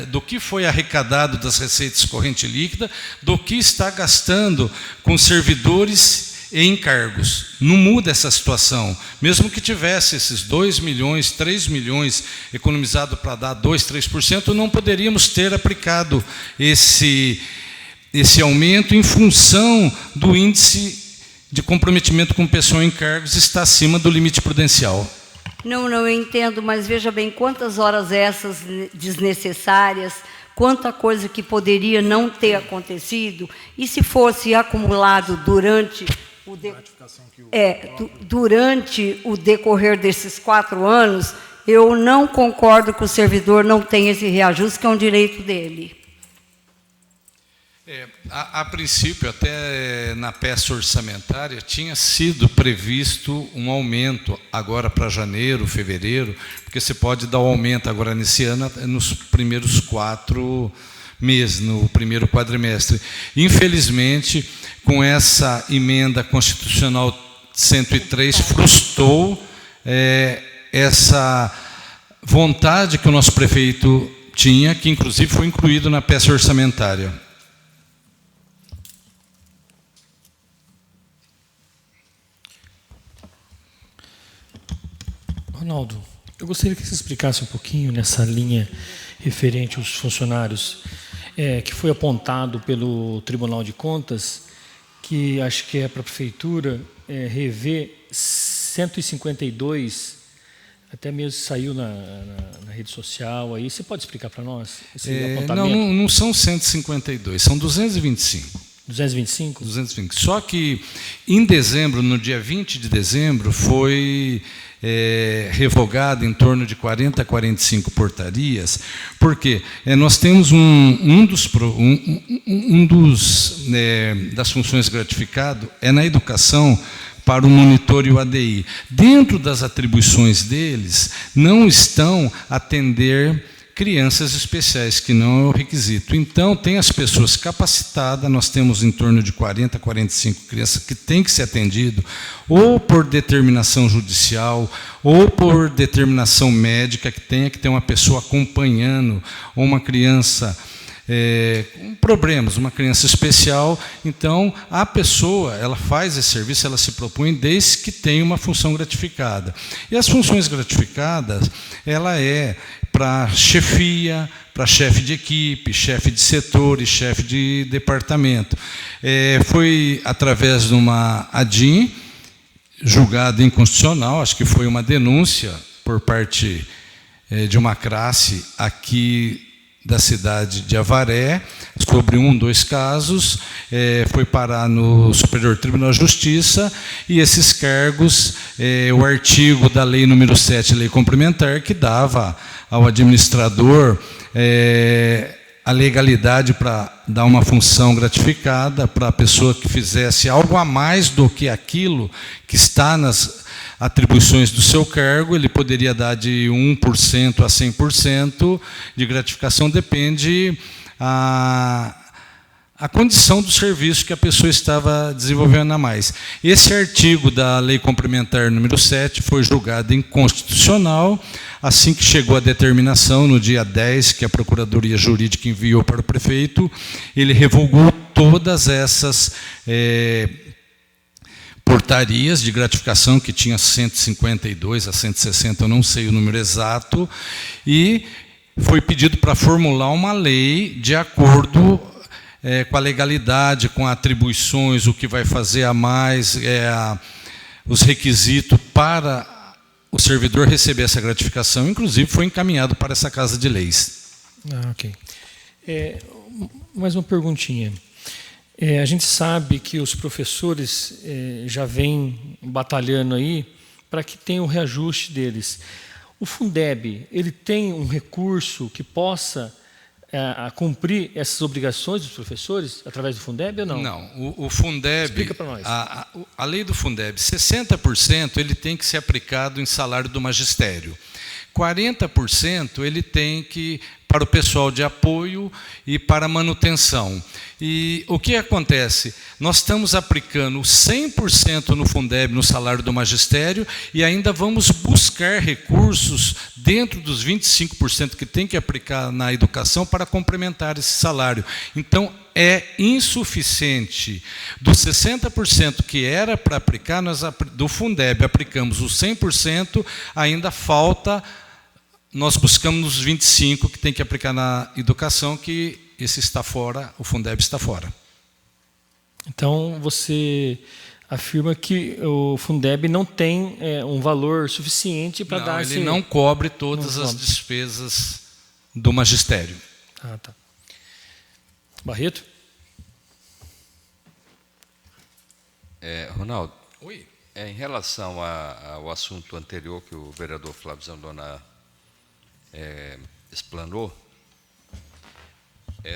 do que foi arrecadado das receitas corrente líquida, do que está gastando com servidores e encargos. Não muda essa situação. Mesmo que tivesse esses 2 milhões, 3 milhões economizado para dar 2%, 3%, não poderíamos ter aplicado esse aumento em função do índice de comprometimento com pessoa em encargos está acima do limite prudencial. Não, eu entendo, mas veja bem, quantas horas essas desnecessárias, quanta coisa que poderia não ter acontecido, e se fosse acumulado durante o decorrer desses 4 anos, eu não concordo que o servidor não tenha esse reajuste, que é um direito dele. A princípio, até na peça orçamentária, tinha sido previsto um aumento agora para janeiro, fevereiro, porque você pode dar o aumento agora nesse ano nos primeiros 4 meses, no primeiro quadrimestre. Infelizmente, com essa emenda constitucional 103, frustrou essa vontade que o nosso prefeito tinha, que inclusive foi incluído na peça orçamentária. Ronaldo, eu gostaria que você explicasse um pouquinho nessa linha referente aos funcionários, que foi apontado pelo Tribunal de Contas, que acho que é para a Prefeitura rever 152, até mesmo saiu na rede social, aí você pode explicar para nós esse apontamento? Não são 152, são 225. 225? 225. Só que em dezembro, no dia 20 de dezembro, foi revogado em torno de 40 a 45 portarias, porque nós temos das funções gratificado na educação para o monitor e o ADI. Dentro das atribuições deles, não estão atender crianças especiais, que não é o requisito. Então, tem as pessoas capacitadas, nós temos em torno de 40 a 45 crianças que têm que ser atendido, ou por determinação judicial, ou por determinação médica, que tenha que ter uma pessoa acompanhando, ou uma criança com problemas, uma criança especial. Então, a pessoa, ela faz esse serviço, ela se propõe desde que tenha uma função gratificada. E as funções gratificadas, ela para chefia, para chefe de equipe, chefe de setor e chefe de departamento. Foi através de uma ADIM, julgada inconstitucional, acho que foi uma denúncia por parte de uma classe aqui da cidade de Avaré, sobre 2 casos, foi parar no Superior Tribunal de Justiça, e esses cargos, o artigo da lei número 7, lei complementar, que dava ao administrador a legalidade para dar uma função gratificada para a pessoa que fizesse algo a mais do que aquilo que está nas atribuições do seu cargo. Ele poderia dar de 1% a 100% de gratificação, depende a a condição do serviço que a pessoa estava desenvolvendo a mais. Esse artigo da Lei Complementar número 7 foi julgado inconstitucional, assim que chegou a determinação, no dia 10, que a Procuradoria Jurídica enviou para o prefeito, ele revogou todas essas portarias de gratificação, que tinha 152 a 160, eu não sei o número exato, e foi pedido para formular uma lei de acordo com a legalidade, com atribuições, o que vai fazer a mais, os requisitos para o servidor receber essa gratificação, inclusive foi encaminhado para essa Casa de Leis. Ok. Mais uma perguntinha. A gente sabe que os professores já vêm batalhando aí para que tenha o reajuste deles. O Fundeb, ele tem um recurso que possa cumprir essas obrigações dos professores através do Fundeb ou não? Não, o Fundeb... Explica para nós. A lei do Fundeb, 60% ele tem que ser aplicado em salário do magistério. 40% ele tem que para o pessoal de apoio e para manutenção. E o que acontece? Nós estamos aplicando 100% no Fundeb, no salário do magistério, e ainda vamos buscar recursos dentro dos 25% que tem que aplicar na educação para complementar esse salário. Então, é insuficiente. Dos 60% que era para aplicar, nós do Fundeb aplicamos os 100%, ainda falta... Nós buscamos os 25% que tem que aplicar na educação, que esse está fora, o Fundeb está fora. Então, você afirma que o Fundeb não tem um valor suficiente para dar esse... Ele não cobre todas as despesas do magistério. Ah, tá. Barreto? Ronaldo, Oi. em relação ao assunto anterior que o vereador Flávio Zandona explanou,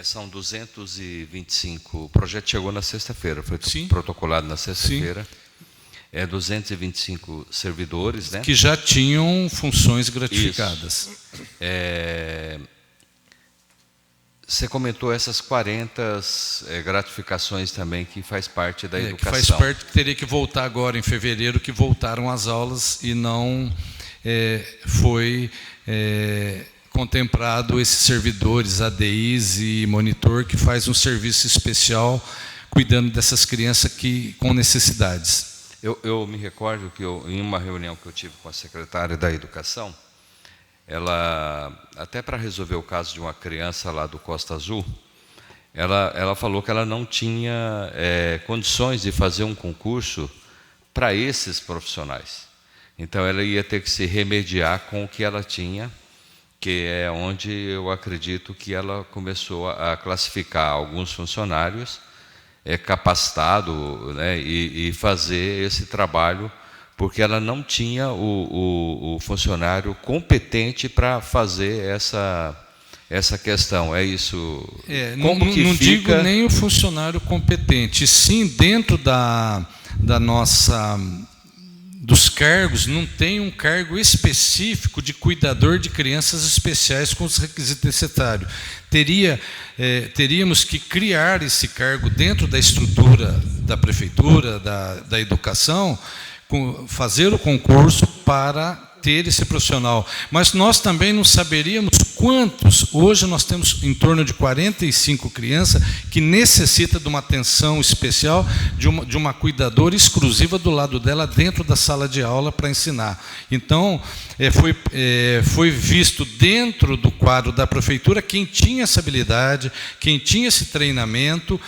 são 225, o projeto chegou na sexta-feira, foi protocolado na sexta-feira, 225 servidores, né? Que já tinham funções gratificadas. Você comentou essas 40 gratificações também, que faz parte da educação. Que faz parte, que teria que voltar agora em fevereiro, que voltaram às aulas e não foi... contemplado esses servidores, ADIs e monitor, que faz um serviço especial cuidando dessas crianças com necessidades. Eu me recordo que em uma reunião que eu tive com a secretária da Educação, ela, até para resolver o caso de uma criança lá do Costa Azul, ela falou que ela não tinha condições de fazer um concurso para esses profissionais. Então, ela ia ter que se remediar com o que ela tinha, que é onde eu acredito que ela começou a classificar alguns funcionários capacitados, né, e fazer esse trabalho, porque ela não tinha o funcionário competente para fazer essa questão. É isso? Como que não digo nem o funcionário competente, sim dentro da nossa... dos cargos, não tem um cargo específico de cuidador de crianças especiais com os requisitos necessários. Teríamos que criar esse cargo dentro da estrutura da prefeitura, da educação, fazer o concurso para ter esse profissional. Mas nós também não saberíamos quantos. Hoje nós temos em torno de 45 crianças que necessitam de uma atenção especial, de uma cuidadora exclusiva do lado dela, dentro da sala de aula, para ensinar. Então, foi visto dentro do quadro da prefeitura quem tinha essa habilidade, quem tinha esse treinamento.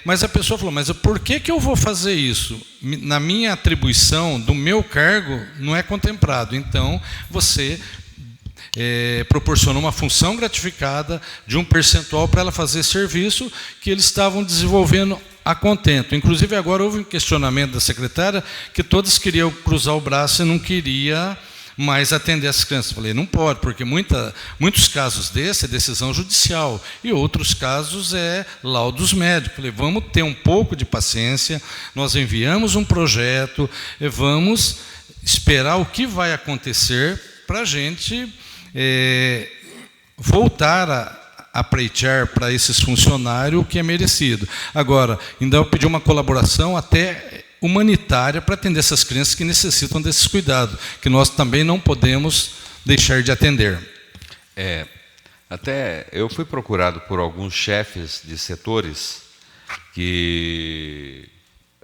Mas a pessoa falou, mas por que eu vou fazer isso? Na minha atribuição, do meu cargo, não é contemplado. Então, você proporcionou uma função gratificada de um percentual para ela fazer serviço que eles estavam desenvolvendo a contento. Inclusive, agora houve um questionamento da secretária que todas queriam cruzar o braço e não queria mais atender essas crianças. Falei, não pode, porque muitos casos desses é decisão judicial e outros casos é laudos médicos. Falei, vamos ter um pouco de paciência, nós enviamos um projeto, vamos esperar o que vai acontecer para a gente voltar a pleitear para esses funcionários o que é merecido. Agora, ainda eu pedi uma colaboração até humanitária para atender essas crianças que necessitam desses cuidados, que nós também não podemos deixar de atender. Até eu fui procurado por alguns chefes de setores que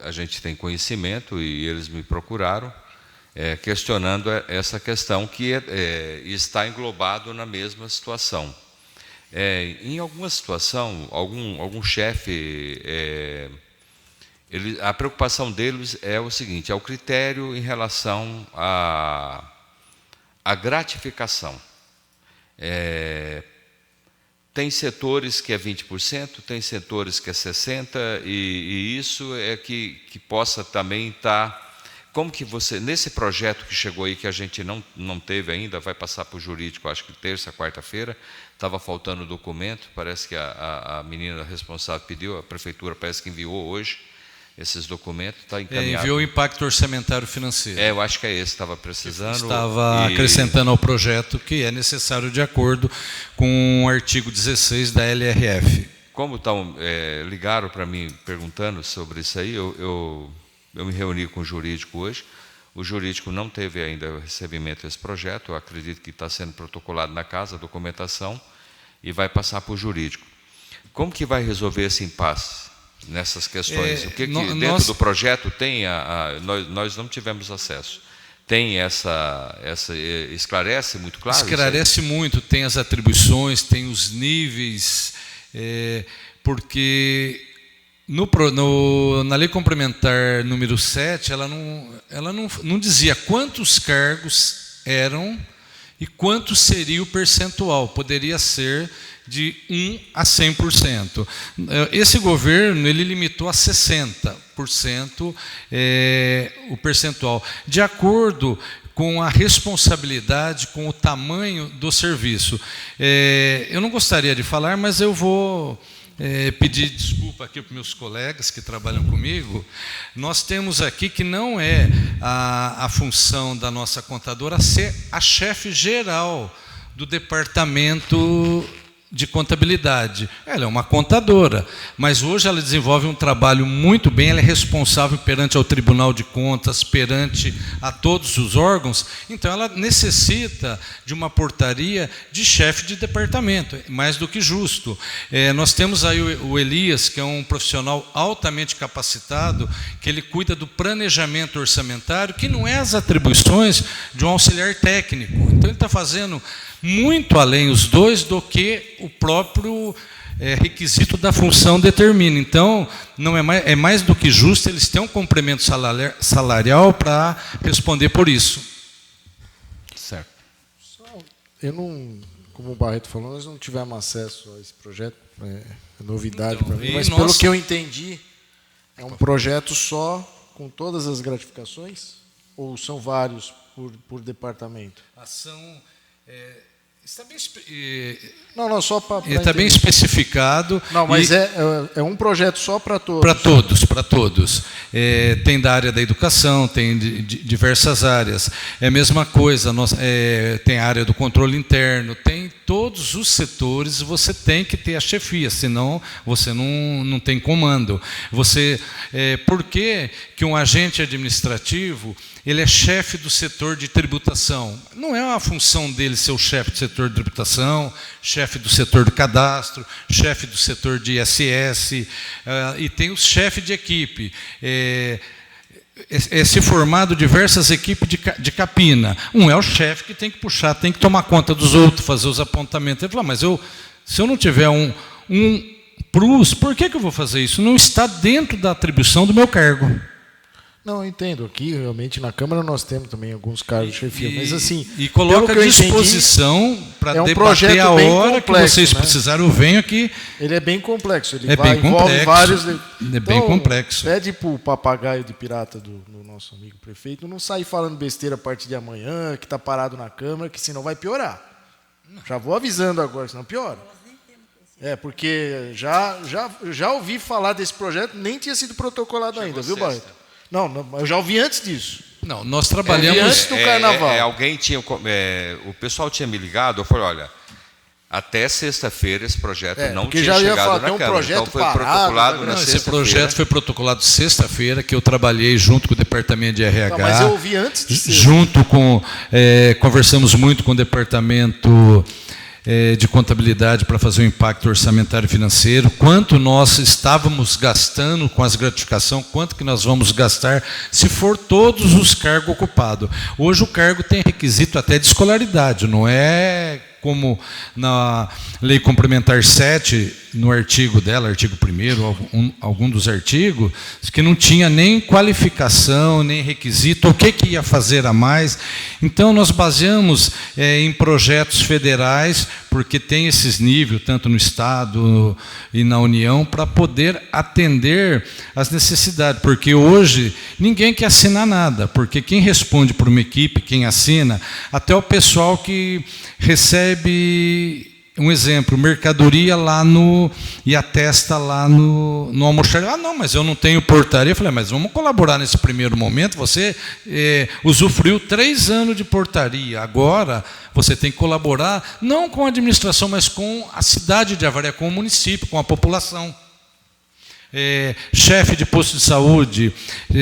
a gente tem conhecimento, e eles me procuraram questionando essa questão que está englobado na mesma situação. Em alguma situação, algum chefe, a preocupação deles é o seguinte: é o critério em relação à gratificação. Tem setores que é 20%, tem setores que é 60%, e isso é que possa também estar... Como que você, nesse projeto que chegou aí, que a gente não teve ainda, vai passar para o jurídico, acho que terça, quarta-feira, estava faltando o documento, parece que a menina responsável pediu, a prefeitura parece que enviou hoje esses documentos, está encaminhado. Enviou o impacto orçamentário financeiro. Eu acho que é esse, estava precisando. Estava acrescentando ao projeto que é necessário de acordo com o artigo 16 da LRF. Como ligaram para mim perguntando sobre isso aí, eu me reuni com o jurídico hoje. O jurídico não teve ainda o recebimento desse projeto. Eu acredito que está sendo protocolado na casa a documentação e vai passar para o jurídico. Como que vai resolver esse impasse nessas questões? O que dentro do projeto tem? Nós não tivemos acesso. Tem esclarece muito claro? Esclarece muito, tem as atribuições, tem os níveis, porque na lei complementar número 7, ela não dizia quantos cargos eram e quanto seria o percentual. Poderia ser de 1 a 100%. Esse governo ele limitou a 60% o percentual, de acordo com a responsabilidade, com o tamanho do serviço. Eu não gostaria de falar, mas eu vou pedir desculpa aqui para meus colegas que trabalham comigo. Nós temos aqui que não é a função da nossa contadora ser a chefe geral do departamento de contabilidade. Ela é uma contadora, mas hoje ela desenvolve um trabalho muito bem, ela é responsável perante ao Tribunal de Contas, perante a todos os órgãos, então ela necessita de uma portaria de chefe de departamento, mais do que justo. Nós temos aí o Elias, que é um profissional altamente capacitado, que ele cuida do planejamento orçamentário, que não é as atribuições de um auxiliar técnico, então ele está fazendo muito além os dois do que o próprio requisito da função determina. Então, não é mais do que justo eles terem um complemento salarial para responder por isso. Certo. Eu não, como o Barreto falou, nós não tivemos acesso a esse projeto, é novidade para mim, mas pelo que eu entendi, é um projeto só com todas as gratificações, ou são vários por departamento? Está bem, só para está bem especificado. Não, mas é um projeto só para todos. Para todos. Tem da área da educação, tem de diversas áreas. É a mesma coisa, tem a área do controle interno, tem todos os setores, você tem que ter a chefia, senão você não tem comando. Por que um agente administrativo ele é chefe do setor de tributação? Não é uma função dele ser o chefe do setor de tributação, chefe do setor de cadastro, chefe do setor de ISS, e tem os chefes de equipe. Se formado diversas equipes de capina. Um é o chefe que tem que puxar, tem que tomar conta dos outros, fazer os apontamentos. Ele fala, mas se eu não tiver um plus, por que eu vou fazer isso? Não está dentro da atribuição do meu cargo. Não, eu entendo. Aqui, realmente, na Câmara nós temos também alguns cargos de chefia, mas assim... E coloca à disposição para debater a hora que vocês precisarem, eu venho aqui... Ele é bem complexo, envolve vários... É bem complexo. Pede para o papagaio de pirata do nosso amigo prefeito não sair falando besteira a partir de amanhã, que está parado na Câmara, que senão vai piorar. Já vou avisando agora, senão piora. Porque já ouvi falar desse projeto, nem tinha sido protocolado ainda, viu, Barreto? Não, eu já ouvi antes disso. Não, nós trabalhamos... antes do Carnaval. Alguém tinha... o pessoal tinha me ligado, eu falei, olha, Até sexta-feira esse projeto não porque tinha já ia chegado falar, na tem um Câmara. projeto Então foi parado, protocolado né? na Não, esse sexta-feira. projeto foi protocolado sexta-feira, que eu trabalhei junto com o Departamento de RH. Não, mas eu ouvi antes de sexta. Junto com... conversamos muito com o Departamento de Contabilidade para fazer o impacto orçamentário e financeiro, quanto nós estávamos gastando com as gratificações, quanto que nós vamos gastar se for todos os cargos ocupados. Hoje o cargo tem requisito até de escolaridade, não é como na Lei Complementar 7, no artigo dela, artigo 1º, algum dos artigos, que não tinha nem qualificação, nem requisito, o que ia fazer a mais. Então, nós baseamos em projetos federais, porque tem esses níveis, tanto no Estado e na União, para poder atender às necessidades. Porque hoje, ninguém quer assinar nada, porque quem responde por uma equipe, quem assina, até o pessoal que recebe, um exemplo, mercadoria lá e atesta lá no almoxarifado. Não, mas eu não tenho portaria. Eu falei, mas vamos colaborar nesse primeiro momento. Você usufruiu 3 anos de portaria. Agora você tem que colaborar, não com a administração, mas com a cidade de Avaré, com o município, com a população. Chefe de posto de saúde,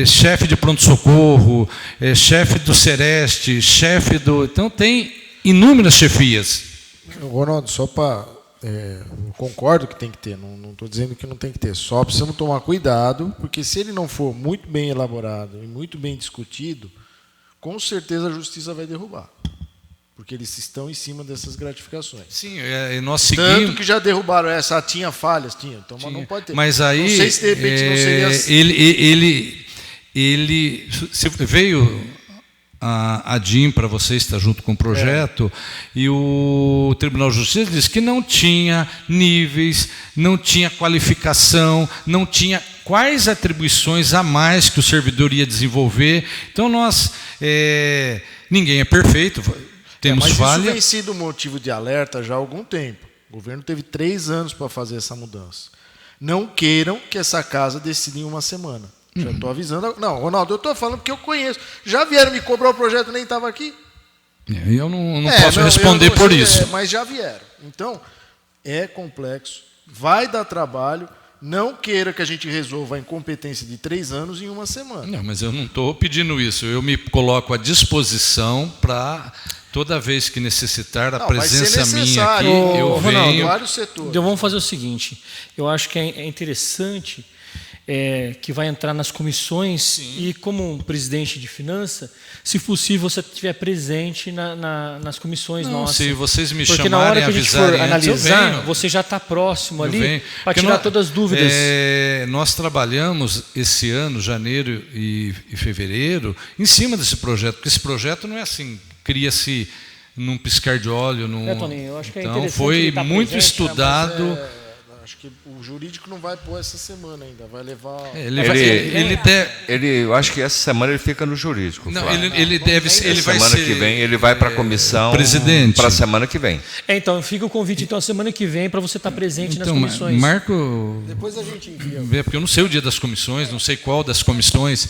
chefe de pronto-socorro, chefe do Sereste, chefe do... Então, tem inúmeras chefias. Ronaldo, só para... eu concordo que tem que ter, não estou dizendo que não tem que ter, só precisamos tomar cuidado, porque se ele não for muito bem elaborado e muito bem discutido, com certeza a justiça vai derrubar, porque eles estão em cima dessas gratificações. Sim, nós seguimos... Tanto que já derrubaram essa, tinha falhas, tinha, então mas não pode ter. Mas aí, não sei se de repente não seria assim. Ele se veio... A DIM para você está junto com o projeto, e o Tribunal de Justiça disse que não tinha níveis, não tinha qualificação, não tinha quais atribuições a mais que o servidor ia desenvolver. Então, ninguém é perfeito, temos falha. Isso tem sido motivo de alerta já há algum tempo. O governo teve 3 anos para fazer essa mudança. Não queiram que essa casa decida em uma semana. Já estou avisando. Não, Ronaldo, eu estou falando porque eu conheço. Já vieram me cobrar o projeto, nem estava aqui? Eu não posso responder por isso. Mas já vieram. Então, é complexo, vai dar trabalho. Não queira que a gente resolva a incompetência de 3 anos em uma semana. Não, mas eu não estou pedindo isso. Eu me coloco à disposição para, toda vez que necessitar, a presença minha aqui, eu venho. Vários setores. Então, vamos fazer o seguinte. Eu acho que é interessante... que vai entrar nas comissões. Sim. E como presidente de finanças, se possível, você estiver presente nas comissões nossas. Se vocês me porque chamarem, na hora que a gente for analisar, eu você já está próximo ali para tirar todas as dúvidas. Nós trabalhamos esse ano, janeiro e fevereiro, em cima desse projeto, porque esse projeto não é assim, cria-se num piscar de óleo. Toninho, eu acho que então foi muito presente, estudado. Acho que o jurídico não vai pôr essa semana ainda, vai levar... Eu acho que essa semana ele fica no jurídico. Não, ele vai semana ser... que vem ele vai para a comissão... Presidente. Para a semana que vem. Então, fica o convite, então, a semana que vem, para você estar presente nas comissões. Marco... Depois a gente envia. Porque eu não sei o dia das comissões, não sei qual das comissões.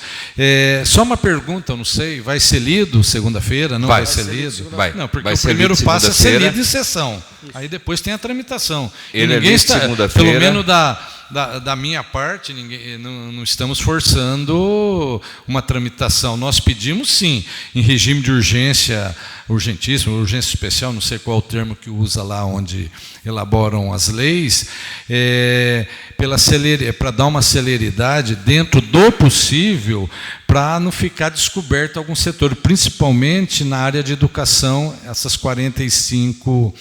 Só uma pergunta, eu não sei, vai ser lido segunda-feira? Não vai ser lido? Vai. Não, porque vai o primeiro passo é ser lido em sessão. Isso. Aí depois tem a tramitação. Ninguém está, pelo menos da minha parte, não estamos forçando uma tramitação. Nós pedimos, sim, em regime de urgência, urgentíssimo, urgência especial, não sei qual é o termo que usa lá onde elaboram as leis, para dar uma celeridade dentro do possível, para não ficar descoberto algum setor, principalmente na área de educação, essas 45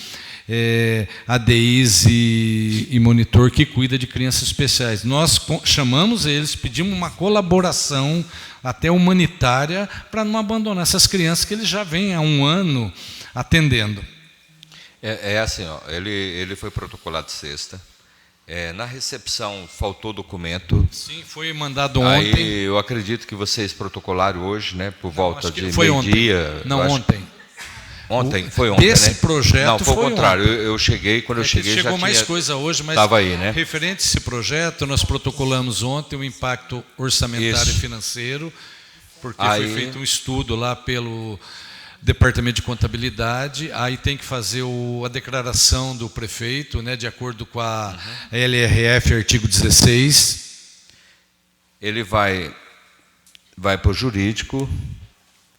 ADIs e monitor que cuida de crianças especiais. Nós chamamos eles, pedimos uma colaboração até humanitária para não abandonar essas crianças que eles já vêm há 1 ano atendendo. Assim, ele foi protocolado sexta. Na recepção faltou documento. Sim, foi mandado ontem. Aí eu acredito que vocês protocolaram hoje, né, por volta de foi meio-dia. Não, ontem. Ontem, foi ontem, desse né? projeto não, foi o contrário. Ontem. Eu cheguei, quando eu cheguei já chegou tinha... mais coisa hoje, mas estava aí, né? Referente a esse projeto, nós protocolamos ontem o impacto orçamentário e financeiro, porque foi feito um estudo lá pelo Departamento de Contabilidade, aí tem que fazer a declaração do prefeito, né, de acordo com a LRF, artigo 16. Ele vai para o jurídico,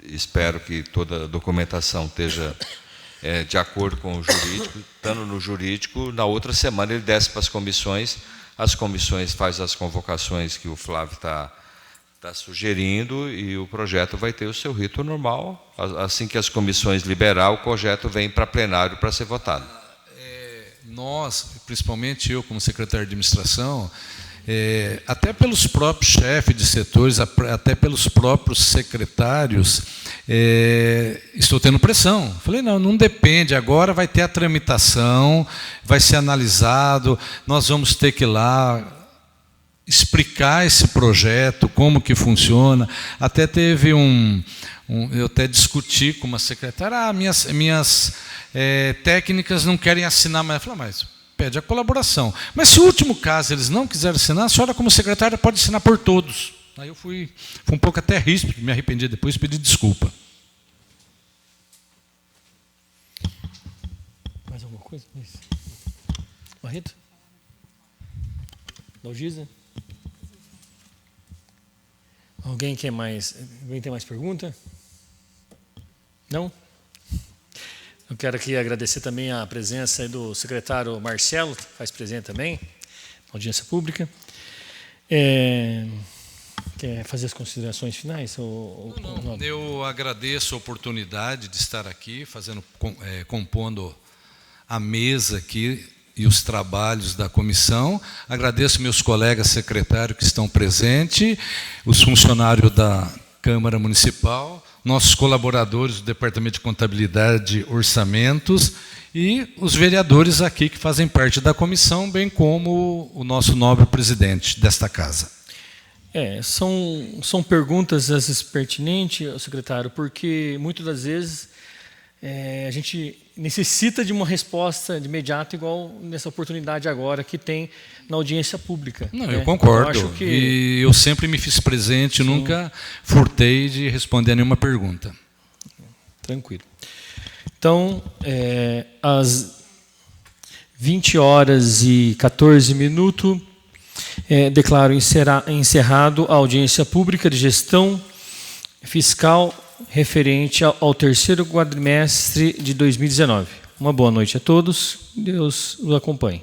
espero que toda a documentação esteja de acordo com o jurídico. Estando no jurídico, na outra semana ele desce para as comissões fazem as convocações que o Flávio está sugerindo, e o projeto vai ter o seu rito normal. Assim que as comissões liberar, o projeto vem para plenário para ser votado. Nós, principalmente eu como secretário de administração, até pelos próprios chefes de setores, até pelos próprios secretários, estou tendo pressão. Falei, não depende, agora vai ter a tramitação, vai ser analisado, nós vamos ter que ir lá explicar esse projeto, como que funciona. Até teve eu até discuti com uma secretária, minhas técnicas não querem assinar, mas eu falei, mas pede a colaboração. Mas se o último caso eles não quiserem assinar, a senhora como secretária pode assinar por todos. Aí eu fui um pouco até ríspido, me arrependi depois, pedi desculpa. Mais alguma coisa? Barreto? Dalgisa? Alguém tem mais pergunta? Não? Eu quero aqui agradecer também a presença do secretário Marcelo, que faz presente também, na audiência pública. Quer fazer as considerações finais? Não. Eu agradeço a oportunidade de estar aqui, compondo a mesa aqui e os trabalhos da comissão. Agradeço meus colegas secretários que estão presentes, os funcionários da Câmara Municipal, nossos colaboradores do Departamento de Contabilidade e Orçamentos e os vereadores aqui que fazem parte da comissão, bem como o nosso nobre presidente desta casa. São perguntas às vezes pertinentes, secretário, porque muitas das vezes a gente necessita de uma resposta de imediato, igual nessa oportunidade agora que tem na audiência pública. Não, eu concordo. Eu acho que... E eu sempre me fiz presente, nunca furtei de responder a nenhuma pergunta. Tranquilo. Então, às 20h14, declaro encerrado a audiência pública de gestão fiscal referente ao terceiro quadrimestre de 2019. Uma boa noite a todos. Deus os acompanhe.